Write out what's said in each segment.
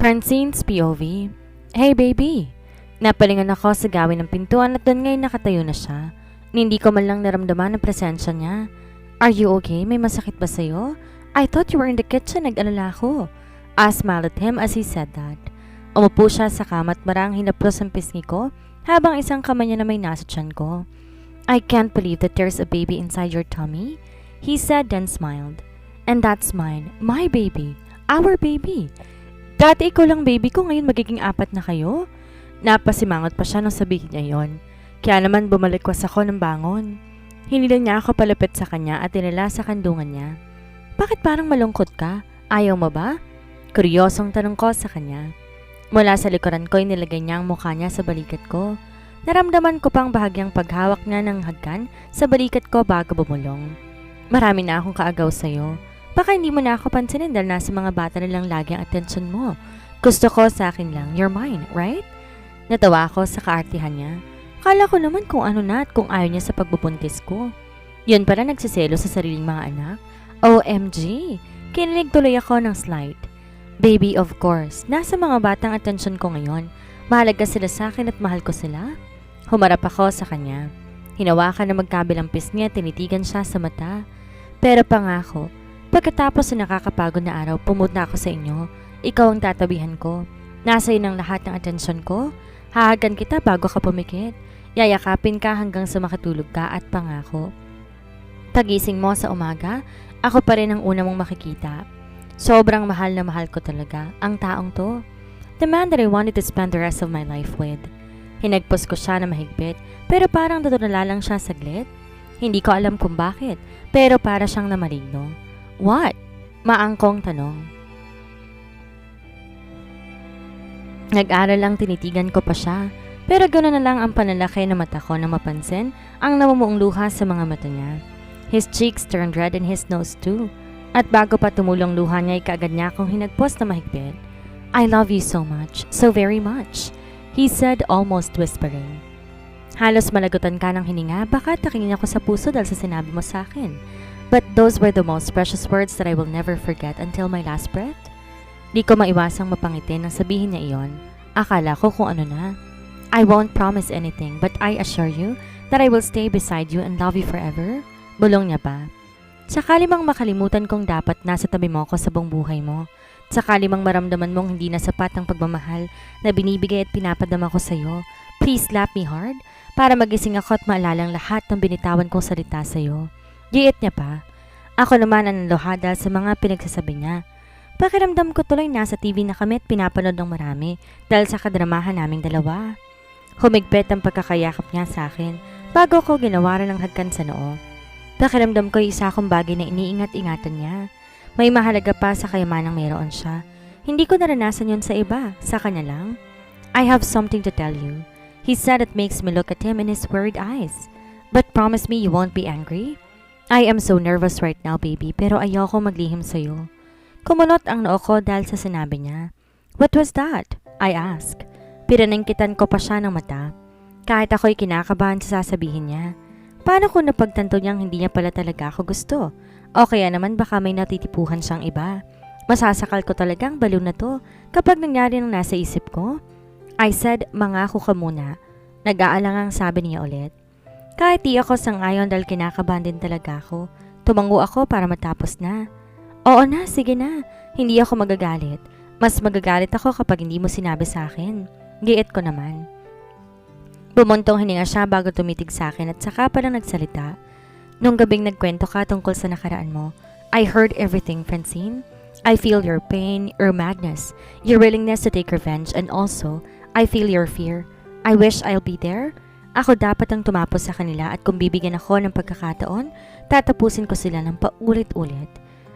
Francine's POV. Hey baby! Napalingan ako sa gawin ng pintuan at doon ngayon nakatayo na siya. Hindi ko man lang naramdaman ang presensya niya. Are you okay? May masakit ba sa'yo? I thought you were in the kitchen, nag-alala ko. I smiled at him as he said that. Umupo siya sa kama at marang hinaplos ang pisngi ko habang isang kamay niya na may nasa tiyan ko. I can't believe that there's a baby inside your tummy, he said then smiled. And that's mine, my baby, our baby. Dati ikaw lang baby ko, ngayon magiging apat na kayo. Napasimangot pa siya nung sabihin niya yon. Kaya naman bumalikwas ako ng bangon. Hinila niya ako palapit sa kanya at tinala sa kandungan niya. Bakit parang malungkot ka? Ayaw mo ba? Kuryosong tanong ko sa kanya. Mula sa likuran ko, inilagay niya ang mukha niya sa balikat ko. Naramdaman ko pang bahagyang paghawak niya ng hagkan sa balikat ko bago bumulong. Marami na akong kaagaw sa'yo. Baka hindi mo na ako pansinin dahil nasa mga bata na lang lagi ang atensyon mo. Gusto ko sa akin lang, you're mine, right? Natawa ako sa kaartihan niya. Kala ko naman kung ano na at kung ayaw niya sa pagbubuntis ko. Yun pala nagsiselo sa sariling mga anak. OMG! Kinilig tuloy ako ng slight. Baby, of course. Nasa mga batang atensyon ko ngayon. Mahalaga sila sa akin at mahal ko sila. Humarap ako sa kanya. Hinawakan na magkabilang pisngi at tinitigan siya sa mata. Pero pangako, pagkatapos na nakakapagod na araw, pumunta ako sa inyo. Ikaw ang tatabihan ko. Nasa iyo ng lahat ng atensyon ko. Hahagan kita bago ka pumikit. Yayakapin ka hanggang sa makatulog ka at pangako. Pagising mo sa umaga, ako pa rin ang una mong makikita. Sobrang mahal na mahal ko talaga ang taong to. The man that I wanted to spend the rest of my life with. Hinagpos ko siya na mahigpit, pero parang natulala lang siya saglit. Hindi ko alam kung bakit, pero para siyang namaligno. What? Maangkong tanong. Nag-aral lang tinitigan ko pa siya, pero gano'n na lang ang panlalaki na mata ko na mapansin ang namumuong luha sa mga mata niya. His cheeks turned red and his nose too. At bago pa tumulong luha niya ay kaagad niya akong hinagpos na mahigpit. I love you so much, so very much, he said almost whispering. Halos malagutan ka ng hininga, baka takingin ako sa puso dahil sa sinabi mo sa akin. But those were the most precious words that I will never forget until my last breath. Di ko maiwasang mapangiti nang sabihin niya iyon. Akala ko kung ano na. I won't promise anything, but I assure you that I will stay beside you and love you forever. Bulong niya pa. Sakali mang makalimutan kong dapat nasa tabi mo ako sa buong buhay mo. Sakali mang maramdaman mong hindi na sapat ang pagmamahal na binibigay at pinapadama ko sa'yo, please slap me hard para magising ako at maalalang lahat ng binitawan kong salita sa'yo. Giit niya pa. Ako naman ang naluhada sa mga pinagsasabi niya. Pakiramdam ko tuloy nasa TV na kami at pinapanood ng marami dahil sa kadramahan naming dalawa. Humigpit ang pagkakayakap niya sa akin bago ko ginawaran ng hagkan sa noo. Pakiramdam ko isa akong bagay na iniingat-ingatan niya. May mahalaga pa sa kayamanang mayroon siya. Hindi ko naranasan yon sa iba, sa kanya lang. I have something to tell you. He said it makes me look at him in his worried eyes. But promise me you won't be angry? I am so nervous right now, baby, pero ayoko maglihim sa'yo. Kumunot ang noo ko dahil sa sinabi niya. What was that? I asked. Pinaningkitan ko pa siya ng mata. Kahit ako'y kinakabahan sa sasabihin niya. Paano kung napagtanto niyang hindi niya pala talaga ako gusto? O kaya naman baka may natitipuhan siyang iba. Masasakal ko talagang balo na to kapag nangyari ng nasa isip ko. I said, mangako ka muna. Nag-aalangang sabi niya ulit. Kahit di ako sang-ayon dahil kinakabahan din talaga ako. Tumango ako para matapos na. Oo na, sige na. Hindi ako magagalit. Mas magagalit ako kapag hindi mo sinabi sa akin. Giit ko naman. Bumuntong hininga siya bago tumitig sa akin at saka pa lang nagsalita. Nung gabing nagkwento ka tungkol sa nakaraan mo, I heard everything, Francine. I feel your pain, your madness, your willingness to take revenge, and also, I feel your fear. I wish I'll be there. Ako dapat ang tumapos sa kanila at kung bibigyan ako ng pagkakataon, tatapusin ko sila ng paulit-ulit.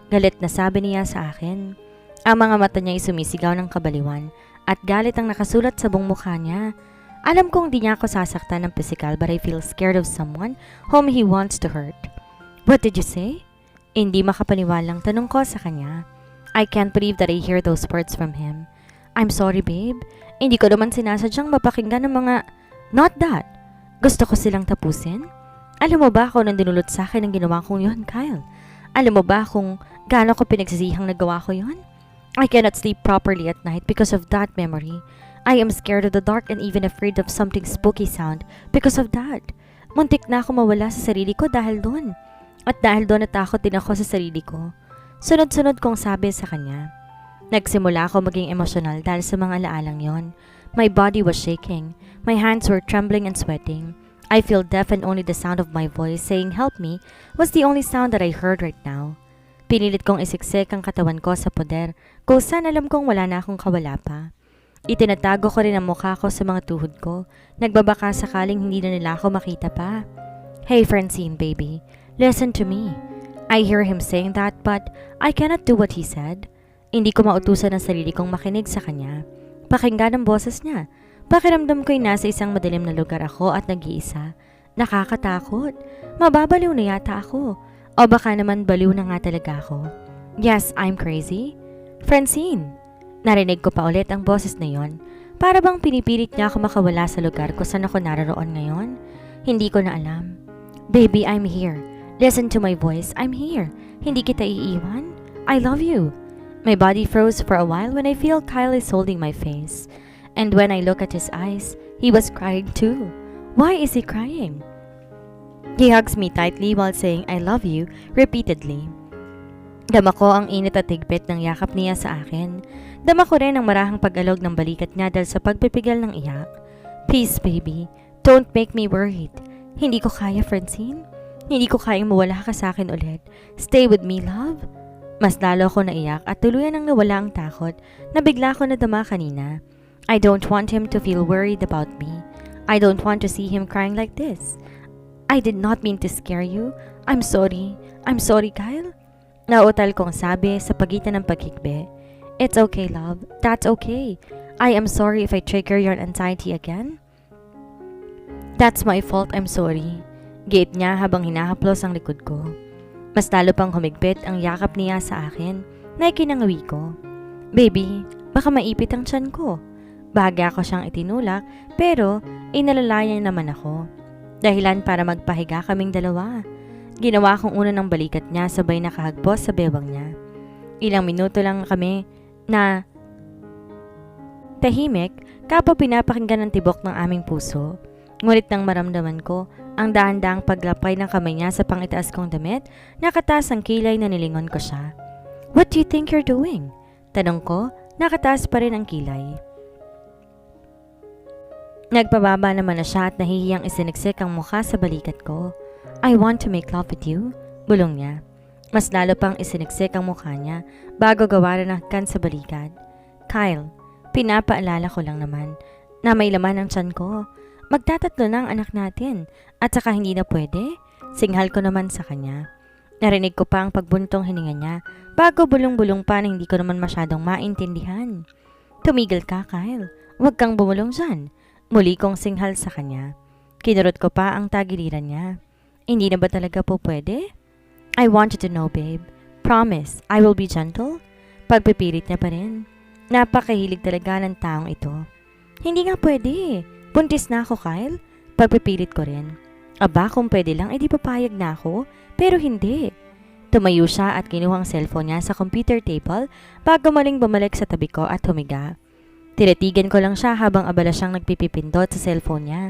Galit na sabi niya sa akin. Ang mga mata niya ay sumisigaw ng kabaliwan at galit ang nakasulat sa buong mukha niya. Alam kong di niya ako sasaktan ng physical but I feel scared of someone whom he wants to hurt. What did you say? Hindi makapaniwalang tanong ko sa kanya. I can't believe that I hear those words from him. I'm sorry, babe. Hindi ko naman sinasadyang mapakinggan ng mga... Not that. Gusto ko silang tapusin. Alam mo ba kung anong dinulot sa akin ang ginawa kong yon, Kyle? Alam mo ba kung gaano ko pinagsisihang nagawa ko yon? I cannot sleep properly at night because of that memory. I am scared of the dark and even afraid of something spooky sound because of that. Muntik na ako mawala sa sarili ko dahil doon. At dahil doon natakot din ako sa sarili ko. Sunod-sunod kong sabi sa kanya. Nagsimula ako maging emosyonal dahil sa mga alaalang yon. My body was shaking. My hands were trembling and sweating. I feel deaf and only the sound of my voice saying help me was the only sound that I heard right now. Pinilit kong isiksik ang katawan ko sa poder kung saan alam kong wala na akong kawala pa. Itinatago ko rin ang mukha ko sa mga tuhod ko. Nagbabaka sakaling hindi na nila ako makita pa. Hey Francine, baby. Listen to me. I hear him saying that but I cannot do what he said. Hindi ko mautusan ang sarili kong makinig sa kanya. Pakinggan ang boses niya. Pakiramdam ko'y nasa isang madilim na lugar ako at nag-iisa. Nakakatakot. Mababaliw na yata ako. O baka naman baliw na nga talaga ako. Yes, I'm crazy. Francine. Narinig ko pa ulit ang boses na yon. Para bang pinipilit niya ako makawala sa lugar kung saan ako naroon ngayon? Hindi ko na alam. Baby, I'm here. Listen to my voice. I'm here. Hindi kita iiwan. I love you. My body froze for a while when I feel Kyle is holding my face. And when I look at his eyes, he was crying too. Why is he crying? He hugs me tightly while saying I love you repeatedly. Dama ko ang init at higpit ng yakap niya sa akin. Dama ko rin ang marahang pag-alog ng balikat niya dahil sa pagpipigil ng iyak. Please baby, don't make me worried. Hindi ko kaya, Francine. Hindi ko kayang mawala ka sa akin ulit. Stay with me, love. Mas lalo ko naiyak at tuluyan ang nawala ang takot na bigla ko nadama kanina. I don't want him to feel worried about me. I don't want to see him crying like this. I did not mean to scare you. I'm sorry. I'm sorry, Kyle. Nautal kong sabi sa pagitan ng paghikbi. It's okay, love. That's okay. I am sorry if I trigger your anxiety again. That's my fault. I'm sorry. Giit niya habang hinahaplos ang likod ko. Mas lalo pang humigpit ang yakap niya sa akin na ikinangawi ko. Baby, baka maipit ang tiyan ko. Bahagya ko siyang itinulak pero inalalayan naman ako. Dahilan para magpahiga kaming dalawa. Ginawa kong una ng balikat niya sabay nakahagpos sa bewang niya. Ilang minuto lang kami na tahimik kapag pinapakinggan ng tibok ng aming puso. Ngunit nang maramdaman ko ang dahan-dahang paglapay ng kamay niya sa pangitaas kong damit, nakataas ang kilay na nilingon ko siya. What do you think you're doing? Tanong ko, nakataas pa rin ang kilay. Nagpababa naman na siya at nahihiyang isiniksik ang mukha sa balikat ko. I want to make love with you, bulong niya. Mas lalo pang isiniksik ang mukha niya bago gawaran ng kan sa balikat. Kyle, pinapaalala ko lang naman na may laman ang tiyan ko. Magtatatlo na ang anak natin at saka hindi na pwede. Singhal ko naman sa kanya. Narinig ko pa ang pagbuntong hininga niya bago bulong-bulong pa na hindi ko naman masyadong maintindihan. Tumigil ka, Kyle. Huwag kang bumulong dyan. Muli kong singhal sa kanya. Kinurot ko pa ang tagiliran niya. Hindi na ba talaga po pwede? I want you to know, babe. Promise, I will be gentle. Pagpipilit niya pa rin. Napakahilig talaga ng taong ito. Hindi nga pwede. Buntis na ako, Kyle. Pagpipilit ko rin. Aba, kung pwede lang, edi papayag na ako. Pero hindi. Tumayo siya at kinuha ang cellphone niya sa computer table bago maling bumalik sa tabi ko at humiga. Tinitigan ko lang siya habang abala siyang nagpipipindot sa cellphone niya.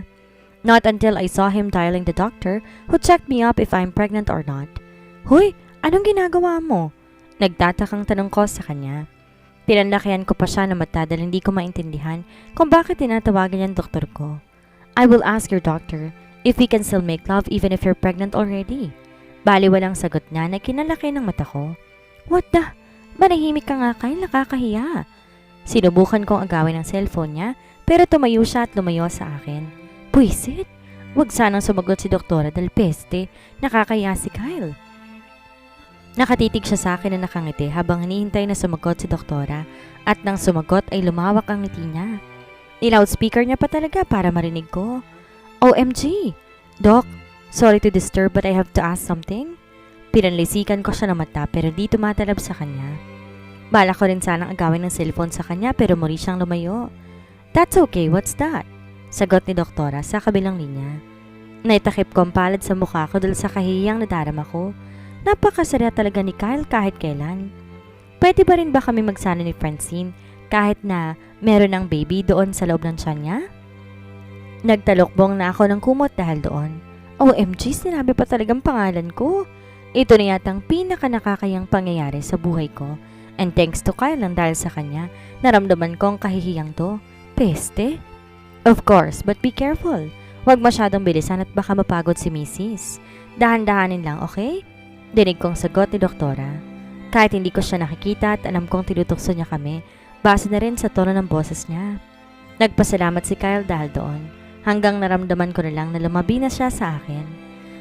Not until I saw him dialing the doctor who checked me up if I'm pregnant or not. Hoy, anong ginagawa mo? Nagtatakang tanong ko sa kanya. Pinanlakihan ko pa siya na mata dahil hindi ko maintindihan kung bakit tinatawagan niyan doktor ko. I will ask your doctor if we can still make love even if you're pregnant already. Baliwalang sagot niya na kinalaki ng mata ko. What the? Manahimik ka nga, Kyle, nakakahiya. Sinubukan kong agawin ang cellphone niya pero tumayo siya at lumayo sa akin. Puisit? Huwag sanang sumagot si doktora dahil peste, nakakaya si Kyle. Nakatitig siya sa akin na nakangiti habang hinihintay na sumagot si doktora at nang sumagot ay lumawak ang ngiti niya. Ni-loudspeaker niya pa talaga para marinig ko. OMG! Doc, sorry to disturb but I have to ask something. Pinanlisikan ko siya ng mata pero di tumatalab sa kanya. Bala ko rin sanang agawin ng cellphone sa kanya pero muli siyang lumayo. That's okay, what's that? Sagot ni doktora sa kabilang linya. Naitakip ko ang palad sa mukha ko dahil sa kahiyang nadarama ko. Napakasarya talaga ni Kyle kahit kailan. Pwede ba rin ba kami magsana ni Francine kahit na meron ng baby doon sa loob ng tiyan niya? Nagtalokbong na ako ng kumot dahil doon. OMG, sinabi pa talagang pangalan ko. Ito na yatang pinaka-nakakayang pangyayari sa buhay ko. And thanks to Kyle lang dahil sa kanya, naramdaman kong kahihiyang to. Peste? Of course, but be careful. Huwag masyadong bilisan at baka mapagod si Mrs. Dahan-dahanin lang, okay? Dinig kong sagot ni Doktora. Kahit hindi ko siya nakikita at alam kong tinutukso niya kami, base na rin sa tono ng boses niya. Nagpasalamat si Kyle dahil doon, hanggang naramdaman ko na lang na lumabi na siya sa akin.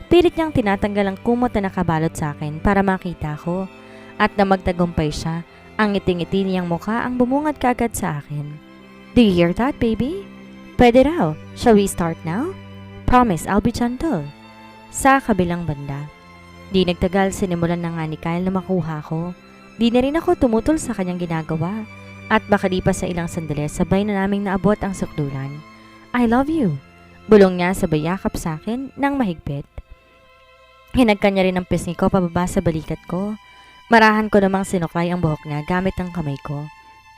Pilit niyang tinatanggal ang kumot na nakabalot sa akin para makita ko. At na magtagumpay siya, ang ngiti-ngiti niyang mukha ang bumungad kaagad sa akin. Do you hear that, baby? Pwede raw. Shall we start now? Promise, I'll be gentle. Sa kabilang banda. Di nagtagal, sinimulan na nga ni Kyle na makuha ko. Di na rin ako tumutol sa kanyang ginagawa. At makalipas sa ilang sandali, sabay na naming naabot ang sukdulan. I love you. Bulong niya sabay yakap sa akin nang mahigpit. Hinagkan niya rin ang pisngi ko pababa sa balikat ko. Marahan ko namang sinuklay ang buhok niya gamit ang kamay ko.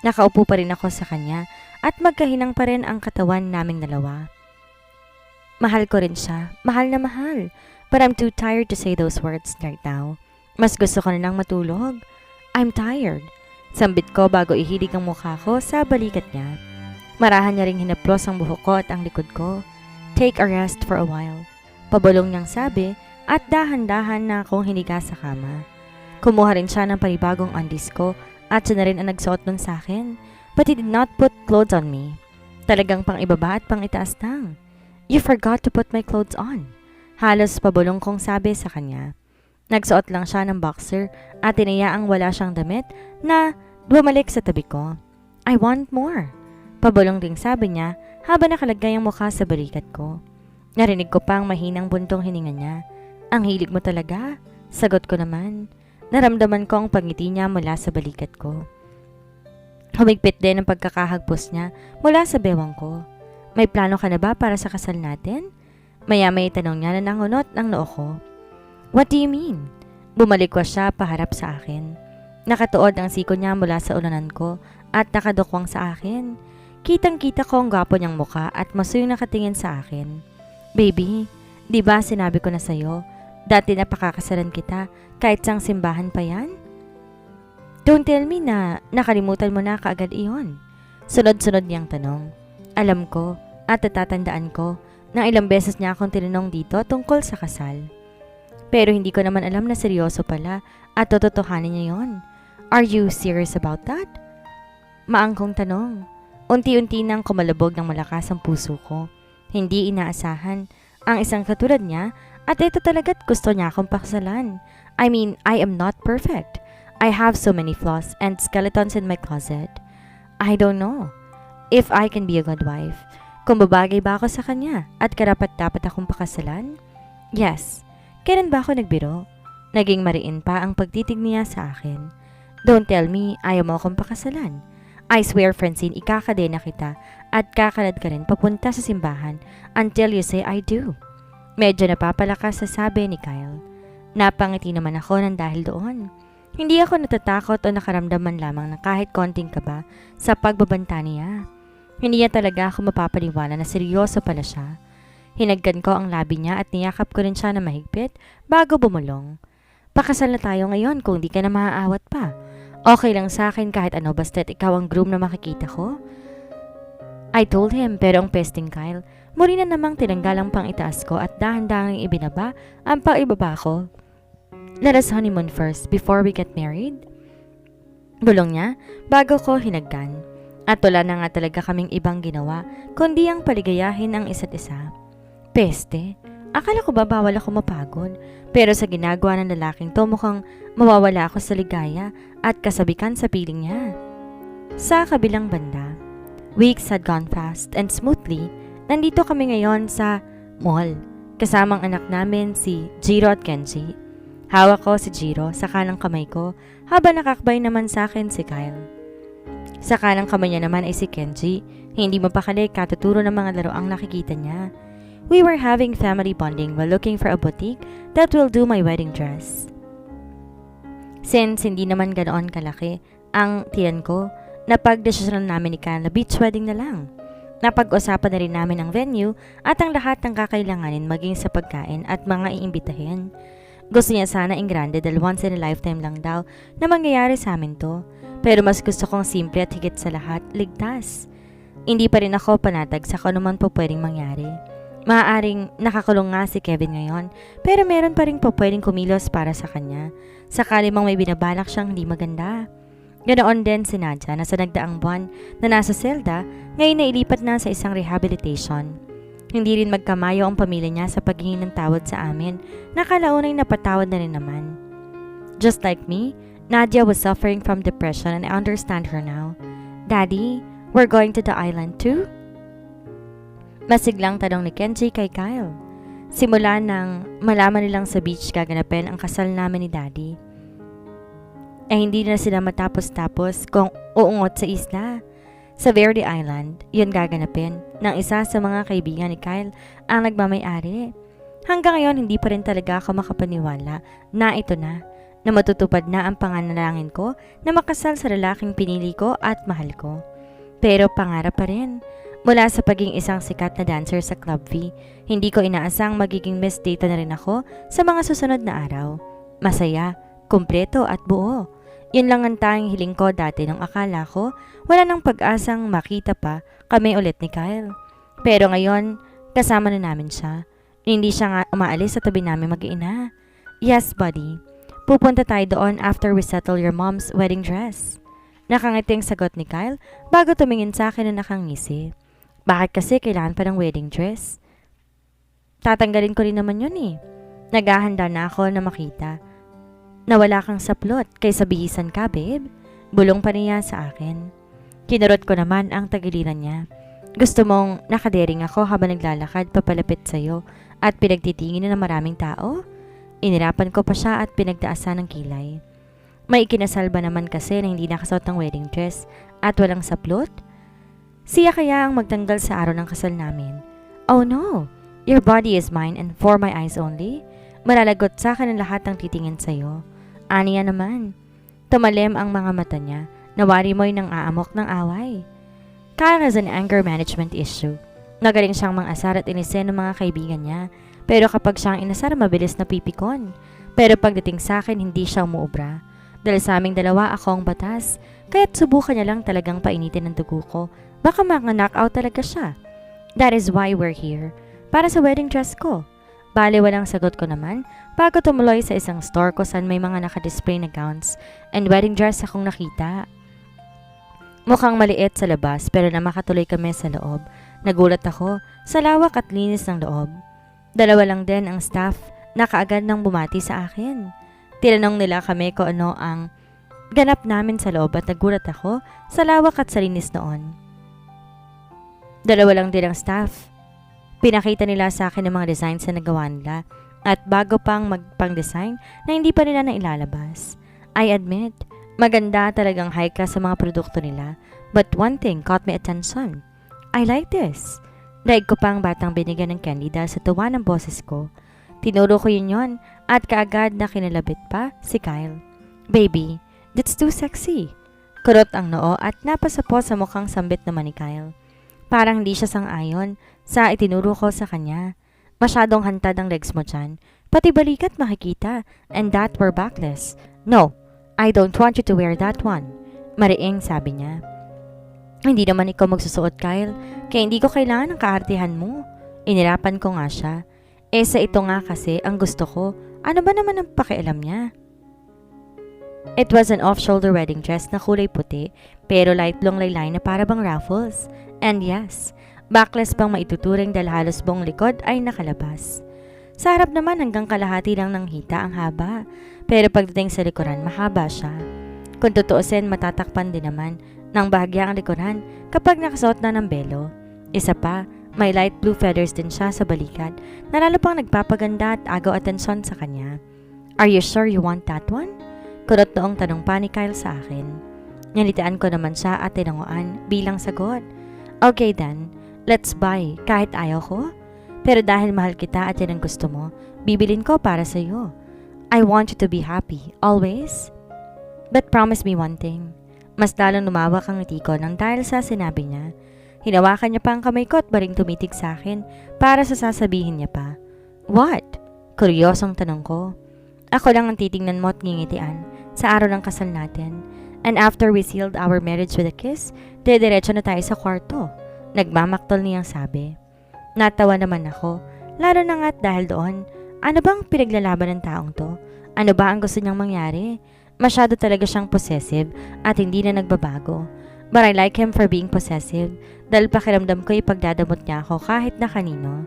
Nakaupo pa rin ako sa kanya at magkahinang pa rin ang katawan naming dalawa. Mahal ko rin siya. Mahal na mahal. But I'm too tired to say those words right now. Mas gusto ko na lang matulog. I'm tired. Sambit ko bago ihilig ang mukha ko sa balikat niya. Marahan niya ring hinaplos ang buhok ko at ang likod ko. Take a rest for a while. Pabulong niyang sabi at dahan-dahan na akong hiniga sa kama. Kumuha rin siya ng panibagong undies ko at siya na rin ang nagsuot nun sa akin. But he did not put clothes on me. Talagang pang ibaba at pang itaas lang. You forgot to put my clothes on. Halos pabulong kong sabi sa kanya. Nagsuot lang siya ng boxer at tinayaang wala siyang damit na bumalik sa tabi ko. I want more. Pabulong ding sabi niya habang nakalagay ang mukha sa balikat ko. Narinig ko pang mahinang buntong hininga niya. Ang hilig mo talaga? Sagot ko naman. Naramdaman ko ang pangiti niya mula sa balikat ko. Humigpit din ang pagkakahagpos niya mula sa bewang ko. May plano ka na ba para sa kasal natin? Maya-may tanong niya na nangunot ng noo ko. What do you mean? Bumalik ko siya paharap sa akin. Nakatuod ang siko niya mula sa ulanan ko at nakadukwang sa akin. Kitang-kita ko ang gwapo niyang mukha at masuyong nakatingin sa akin. Baby, di ba sinabi ko na sa'yo, dati na pakakasalan kita kahit sang simbahan pa yan? Don't tell me na nakalimutan mo na kaagad iyon. Sunod-sunod niyang tanong. Alam ko at natatandaan ko na ilang beses niya akong tinanong dito tungkol sa kasal. Pero hindi ko naman alam na seryoso pala at tototohanin niya yon. Are you serious about that? Maangkong tanong. Unti-unti nang kumalabog ng malakas ang puso ko. Hindi inaasahan ang isang katulad niya at ito talaga't gusto niya akong pakasalan. I mean, I am not perfect. I have so many flaws and skeletons in my closet. I don't know if I can be a good wife. Kung babagay ba ako sa kanya at karapat-dapat akong pakasalan? Yes. Kailan ba ako nagbiro? Naging mariin pa ang pagtitig niya sa akin. Don't tell me ayaw mo akong pakasalan. I swear, Francine, ikakadena kita at kakalad ka rin papunta sa simbahan until you say I do. Medyo napapalakas sa sabi ni Kyle. Napangiti naman ako ng dahil doon. Hindi ako natatakot o nakaramdaman lamang ng kahit konting kaba sa pagbabanta niya. Hindi niya talaga ako mapapaniwala na seryoso pala siya. Hinagkan ko ang labi niya at niyakap ko rin siya na mahigpit bago bumulong. Pakasal na tayo ngayon kung di ka na maaawat pa. Okay lang sa akin kahit ano basta't ikaw ang groom na makikita ko. I told him pero ang pesting Kyle, muli na namang tinanggal ang pang itaas ko at dahan-dahang ibinaba ang pang ibaba ko. Let us honeymoon first before we get married. Bulong niya bago ko hinagkan. At wala na nga talaga kaming ibang ginawa kundi ang paligayahin ang isa't isa. Peste, akala ko ba bawal ako mapagod? Pero sa ginagawa ng lalaking to mukhang mawawala ako sa ligaya at kasabikan sa piling niya. Sa kabilang banda, weeks had gone fast and smoothly. Nandito kami ngayon sa mall. Kasamang anak namin si Jiro at Kenji. Hawak ko si Jiro sa kanang kamay ko habang nakakbay naman sa akin si Kyle. Sa kanang kamay niya naman ay si Kenji. Hindi mapakali katuturo ng mga laro ang nakikita niya. We were having family bonding while looking for a boutique that will do my wedding dress. Since hindi naman ganoon kalaki ang tiyan ko, napagdesisyonan namin ni Kyle na beach wedding na lang. Napag-usapan na rin namin ang venue at ang lahat ng kakailanganin maging sa pagkain at mga iimbitahin. Gusto niya sana in grande dahil once in a lifetime lang daw na mangyayari sa amin to. Pero mas gusto kong simple at higit sa lahat, ligtas. Hindi pa rin ako panatag sa kung ano man po pwedeng mangyari. Maaaring nakakulong nga si Kevin ngayon, pero meron pa rin po pwedeng kumilos para sa kanya. Sakali mang may binabalak siyang hindi maganda. Ganoon din si Nadia na sa nagdaang buwan na nasa selda, ngayon nailipat na sa isang rehabilitation. Hindi rin magkamayo ang pamilya niya sa paghingi ng tawad sa amin, nakalaunay napatawad na rin naman. Just like me, Nadia was suffering from depression and I understand her now. Daddy, we're going to the island too? Masiglang tanong ni Kenji kay Kyle. Simula nang malaman nilang sa beach gaganapin ang kasal namin ni Daddy. Hindi na sila matapos-tapos kung uungot sa isla. Sa Verde Island, yun gaganapin ng isa sa mga kaibigan ni Kyle ang nagmamay-ari. Hanggang ngayon hindi pa rin talaga ako makapaniwala na ito na matutupad na ang panganalangin ko na makasal sa lalaking pinili ko at mahal ko. Pero pangarap pa rin. Mula sa pagiging isang sikat na dancer sa Club V, hindi ko inaasang magiging Miss Data na rin ako sa mga susunod na araw. Masaya, kumpleto at buo. Yun lang ang tanging hiling ko dati nung akala ko wala nang pag-asang makita pa kami ulit ni Kyle. Pero ngayon, kasama na namin siya. Hindi siya nga umaalis sa tabi namin mag-iina. Yes, buddy. Pupunta tayo doon after we settle your mom's wedding dress. Nakangiting sagot ni Kyle bago tumingin sa akin na nakangisi. Bakit kasi kailangan pa ng wedding dress? Tatanggalin ko rin naman yun eh. Naghahanda na ako na makita. Nawala kang saplot kaysa bihisan ka, babe. Bulong pa niya sa akin. Kinurot ko naman ang tagiliran niya. Gusto mong nakadering ako habang naglalakad papalapit sa'yo at pinagtitingin na ng maraming tao? Inirapan ko pa siya at pinagtaasan ng kilay. May ikinasal ba naman kasi na hindi nakasuot ng wedding dress at walang saplot? Siya kaya ang magtanggal sa araw ng kasal namin. Oh no! Your body is mine and for my eyes only? Malalagot sa akin ang lahat ng titingin sa'yo. Aniya naman. Tumalim ang mga mata niya. Nawari mo'y nang aamok ng away. Kyle has an anger management issue. Nagaling siyang mang-asar at inisen ng mga kaibigan niya. Pero kapag siyang inasar, mabilis na pipikon. Pero pagdating sa akin, hindi siya umuubra. Dahil sa aming dalawa, ako ang batas. Kaya't subukan niya lang talagang painitin ang dugo ko. Baka mga-knockout talaga siya. That is why we're here. Para sa wedding dress ko. Bale, walang sagot ko naman bago tumuloy sa isang store ko saan may mga nakadisplay na gowns and wedding dress akong nakita. Mukhang maliit sa labas pero na makatuloy kami sa loob. Nagulat ako sa lawak at linis ng loob. Dalawa lang din ang staff na kaagad nang bumati sa akin. Tinanong nila kami kung ano ang ganap namin sa loob at nagulat ako sa lawak at sa linis noon. Dalawa lang din ang staff. Pinakita nila sa akin ang mga designs na nagawa nila at bago pang magpang-design na hindi pa nila nailalabas. I admit, maganda talagang high class sa mga produkto nila but one thing caught my attention. I like this. Daig ko pang batang binigyan ng candy dahil sa tuwa ng boses ko. Tinuro ko yun at kaagad na kinalabit pa si Kyle. Baby, that's too sexy. Kurot ang noo at napasapo sa mukhang sambit naman ni Kyle. Parang hindi siya sang-ayon sa itinuro ko sa kanya. Masyadong hantad ang legs mo dyan. Pati balikat makikita. And that were backless. No, I don't want you to wear that one. Mariing sabi niya. Hindi naman ikaw magsusuot, Kyle. Kaya hindi ko kailangan ng kaartihan mo. Inirapan ko nga siya. Sa ito nga kasi ang gusto ko. Ano ba naman ang pakialam niya? It was an off-shoulder wedding dress na kulay puti pero light blong laylay na para bang ruffles. And yes, backless pang maituturing dahil halos buong likod ay nakalabas. Sa harap naman hanggang kalahati lang ng hita ang haba, pero pagdating sa likuran mahaba siya. Kung tutuusin matatakpan din naman ng bahagya ang likuran kapag nakasuot na ng belo. Isa pa, may light blue feathers din siya sa balikat na lalo pang nagpapaganda at agaw atensyon sa kanya. Are you sure you want that one? Kurot noong tanong pa ni Kyle sa akin. Nalitaan ko naman siya at tinanguan bilang sagot. Okay then, let's buy kahit ayaw ko. Pero dahil mahal kita at yan ang gusto mo, bibilin ko para sa'yo. I want you to be happy, always. But promise me one thing. Mas lalong lumawak ang ngiti ko nang dahil sa sinabi niya. Hinawakan niya pa ang kamay ko at baring tumitig sa akin para sa sasabihin niya pa. What? Kuryosong tanong ko. Ako lang ang titingnan mo at ngingitian sa araw ng kasal natin. And after we sealed our marriage with a kiss, dediretso na tayo sa kwarto. Nagmamaktol niyang sabi. Natawa naman ako, lalo na nga't dahil doon, ano bang pinaglalaban ng taong to? Ano ba ang gusto niyang mangyari? Masyado talaga siyang possessive at hindi na nagbabago. But I like him for being possessive dahil pakiramdam ko ipagdadamot niya ako kahit na kanino.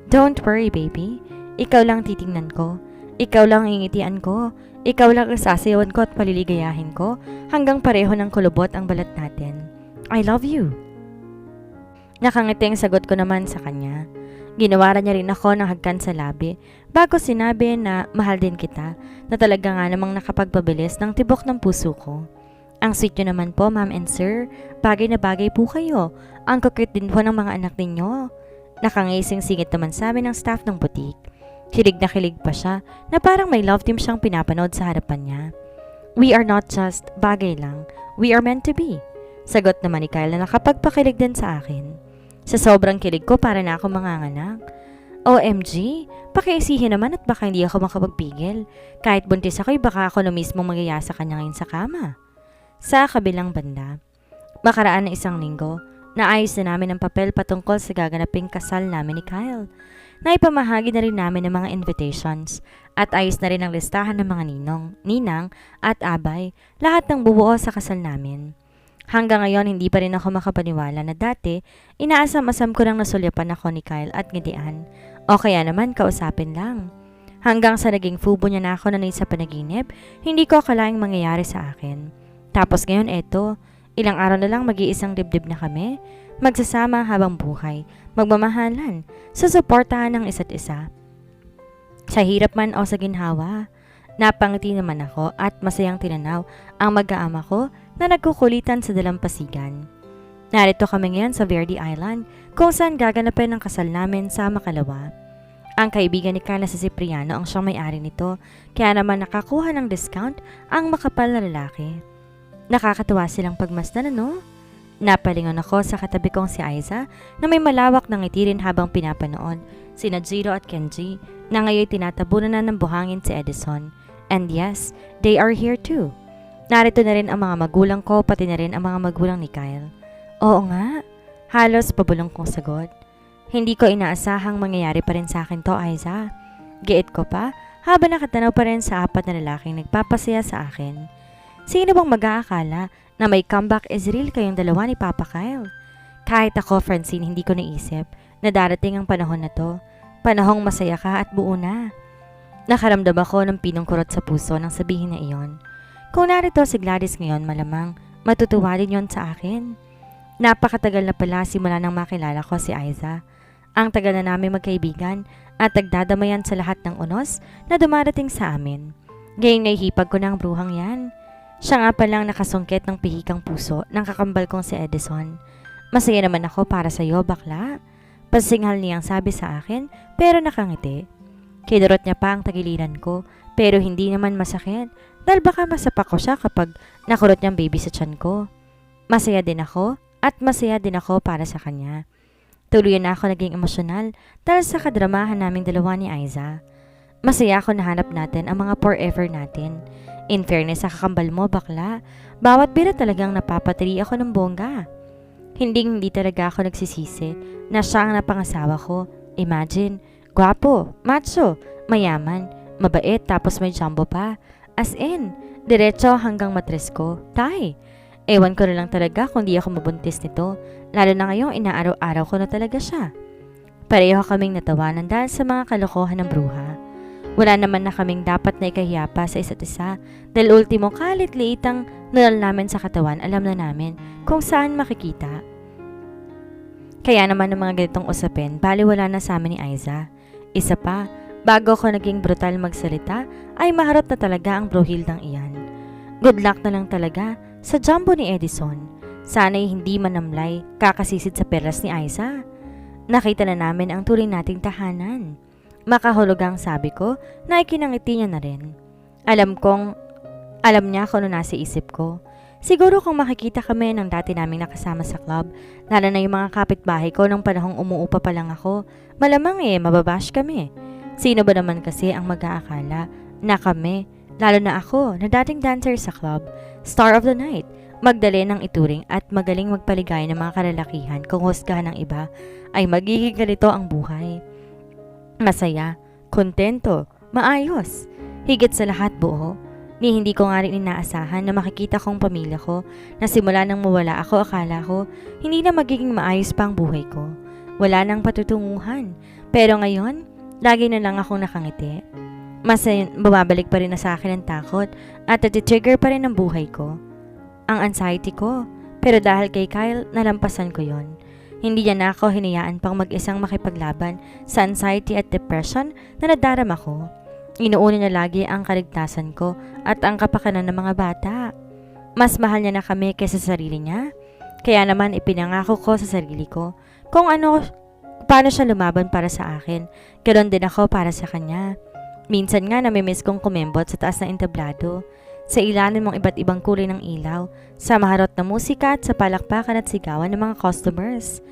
Don't worry baby, ikaw lang titingnan ko. Ikaw lang ingitian ko. Ikaw lang ang sasayawan ko at paliligayahin ko hanggang pareho ng kulubot ang balat natin. I love you. Nakangiti ang sagot ko naman sa kanya. Ginawaran niya rin ako ng hagkan sa labi bago sinabi na mahal din kita na talaga nga namang nakapagpabilis ng tibok ng puso ko. Ang sweet niyo naman po ma'am and sir, bagay na bagay po kayo. Ang kukit din po ng mga anak ninyo. Nakangising singit naman sa amin ng staff ng butik. Kilig na kilig pa siya na parang may love team siyang pinapanood sa harapan niya. We are not just bagay lang, we are meant to be. Sagot naman ni Kyle na nakapagpakilig din sa akin. Sa sobrang kilig ko para na ako manganganak. OMG, pakiisihin naman at baka hindi ako makapagpigil. Kahit buntis ako'y baka ako na mismo magaya sa kanya ngayon sa kama. Sa kabilang banda, makaraan na isang linggo, naayos na namin ang papel patungkol sa gaganaping kasal namin ni Kyle. Naipamahagi na rin namin ng mga invitations at ayos na rin ang listahan ng mga ninang at abay, lahat ng bubuo sa kasal namin. Hanggang ngayon, hindi pa rin ako makapaniwala na dati, inaasam-asam ko nang nasulyapan ako ni Kyle at ngitian. O kaya naman, kausapin lang. Hanggang sa naging fubo niya na ako na sa panaginip, hindi ko akalaing mangyayari sa akin. Tapos ngayon, eto, ilang araw na lang mag-iisang dibdib na kami, magsasama habang buhay, magmamahalan, susuportahan ng isa't isa. Sa hirap man o sa ginhawa, napangiti naman ako at masayang tinanaw ang mag-aama ko na nagkukulitan sa dalampasigan. Narito kami ngayon sa Verde Island kung saan gaganapin ang kasal namin sa Makalawa. Ang kaibigan ni Kyle na si Cipriano ang siyang may-ari nito kaya naman nakakuha ng discount ang makapal na lalaki. Nakakatuwa silang pagmasdan ano? Napalingon ako sa katabi kong si Aiza na may malawak na ngiti rin habang pinapanood sina Jiro at Kenji na ngayon tinatabunan na ng buhangin si Edison. And yes, they are here too. Narito na rin ang mga magulang ko pati na rin ang mga magulang ni Kyle. Oo nga, halos pabulong kong sagot. Hindi ko inaasahang mangyayari pa rin sa akin to, Aiza. Giit ko pa habang nakatanaw pa rin sa apat na lalaking nagpapasaya sa akin. Sino bang mag-aakala na may comeback is real kayong dalawa ni Papa Kyle? Kahit ako, Francine, hindi ko naisip na darating ang panahon na to. Panahong masaya ka at buo na. Nakaramdam ako ng pinong kurot sa puso nang sabihin na iyon. Kung narito si Gladys ngayon, malamang matutuwa din yon sa akin. Napakatagal na pala simula nang makilala ko si Aiza. Ang tagal na namin magkaibigan at nagdadamayan sa lahat ng unos na dumarating sa amin. Gayong nahihipag ko ng bruhang yan. Siya nga palang nakasungkit ng pihikang puso ng kakambal kong si Edison. Masaya naman ako para sa iyo, bakla. Pasinghal niyang sabi sa akin pero nakangiti. Kidurot niya pa ang tagiliran ko pero hindi naman masakit dahil baka masapak ko siya kapag nakurot niyang baby sa tiyan ko. Masaya din ako at masaya din ako para sa kanya. Tuluyan na ako naging emosyonal dahil sa kadramahan naming dalawa ni Aiza. Masaya ako nahanap natin ang mga forever natin. In fairness sa kakambal mo, bakla, bawat bira talagang napapatiri ako ng bongga. Hindi talaga ako nagsisisi na siya ang napangasawa ko. Imagine, gwapo, macho, mayaman, mabait tapos may jumbo pa. As in, diretso hanggang matres ko. Tay, ewan ko na lang talaga kung di ako mabuntis nito. Lalo na ngayong inaaraw-araw ko na talaga siya. Pareho kaming natawanan dahil sa mga kalokohan ng bruha. Wala naman na kaming dapat na ikahiya pa sa isa't isa dahil ultimo kalit-liitang nunal namin sa katawan alam na namin kung saan makikita. Kaya naman ng mga ganitong usapin, baliwala na sa amin ni Aiza. Isa pa, bago ko naging brutal magsalita, ay maharot na talaga ang bruhildang iyan. Good luck na lang talaga sa jumbo ni Edison. Sana'y hindi manamlay kakasisid sa peras ni Aiza. Nakita na namin ang turing nating tahanan. Makahulugang sabi ko na ikinangiti niya na rin. Alam kong Alam niya kung ano nasa isip ko. Siguro kung makikita kami ng dati naming nakasama sa club, lalo na yung mga kapitbahay ko nung panahong umuupa pa lang ako, malamang mababash kami. Sino ba naman kasi ang mag-aakala na kami, lalo na ako, na dating dancer sa club, star of the night, magdali ng ituring at magaling magpaligay ng mga kalalakihan kung husgahan ng iba, ay magiging ganito ang buhay. Masaya, kontento, maayos, higit sa lahat buo. Ni hindi ko nga rin inaasahan na makikita kong pamilya ko na simula nang mawala ako akala ko hindi na magiging maayos pa ang buhay ko. Wala nang patutunguhan. Pero ngayon, lagi na lang akong nakangiti. Mas bumabalik pa rin na sa akin ang takot at nati-trigger pa rin ang buhay ko. Ang anxiety ko. Pero dahil kay Kyle, nalampasan ko yon. Hindi niya na ako hinayaan pang mag-isang makipaglaban sa anxiety at depression na nadarama ko. Inuuna niya lagi ang kaligtasan ko at ang kapakanan ng mga bata. Mas mahal niya na kami kaysa sa sarili niya. Kaya naman ipinangako ko sa sarili ko kung paano siya lumaban para sa akin. Ganoon din ako para sa kanya. Minsan nga namimiss kong kumembot sa taas ng entablado, sa ilalim ng iba't ibang kulay ng ilaw, sa maharot na musika at sa palakpakan at sigawan ng mga customers.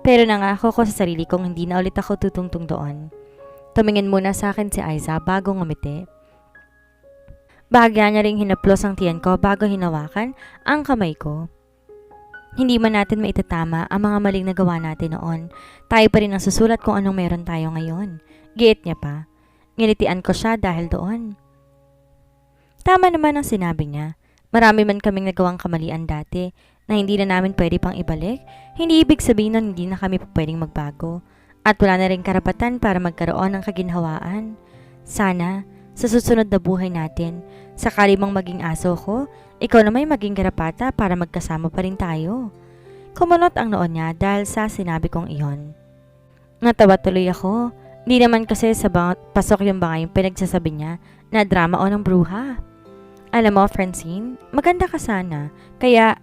Pero nangako ko sa sarili kong hindi na ulit ako tutungtong doon. Tumingin muna sa akin si Aiza bago ngumiti. Bahagya niya ring hinaplos ang tiyan ko bago hinawakan ang kamay ko. Hindi man natin maitatama ang mga maling nagawa natin noon. Tayo pa rin ang susulat kung anong meron tayo ngayon. Giit niya pa. Nginitian ko siya dahil doon. Tama naman ang sinabi niya. Marami man kaming nagawang kamalian dati na hindi na namin pwede pang ibalik. Hindi ibig sabihin nun hindi na kami pwedeng magbago. At wala na rin karapatan para magkaroon ng kaginhawaan. Sana, sa susunod na buhay natin, sakali mang maging aso ko, ikaw na may maging karapata para magkasama pa rin tayo. Kumunot ang noon niya dahil sa sinabi kong iyon. Natawa tuloy ako. Di naman kasi sa pasok yung bangay yung pinagsasabi niya na drama o ng bruha. Alam mo, Francine, maganda ka sana. Kaya,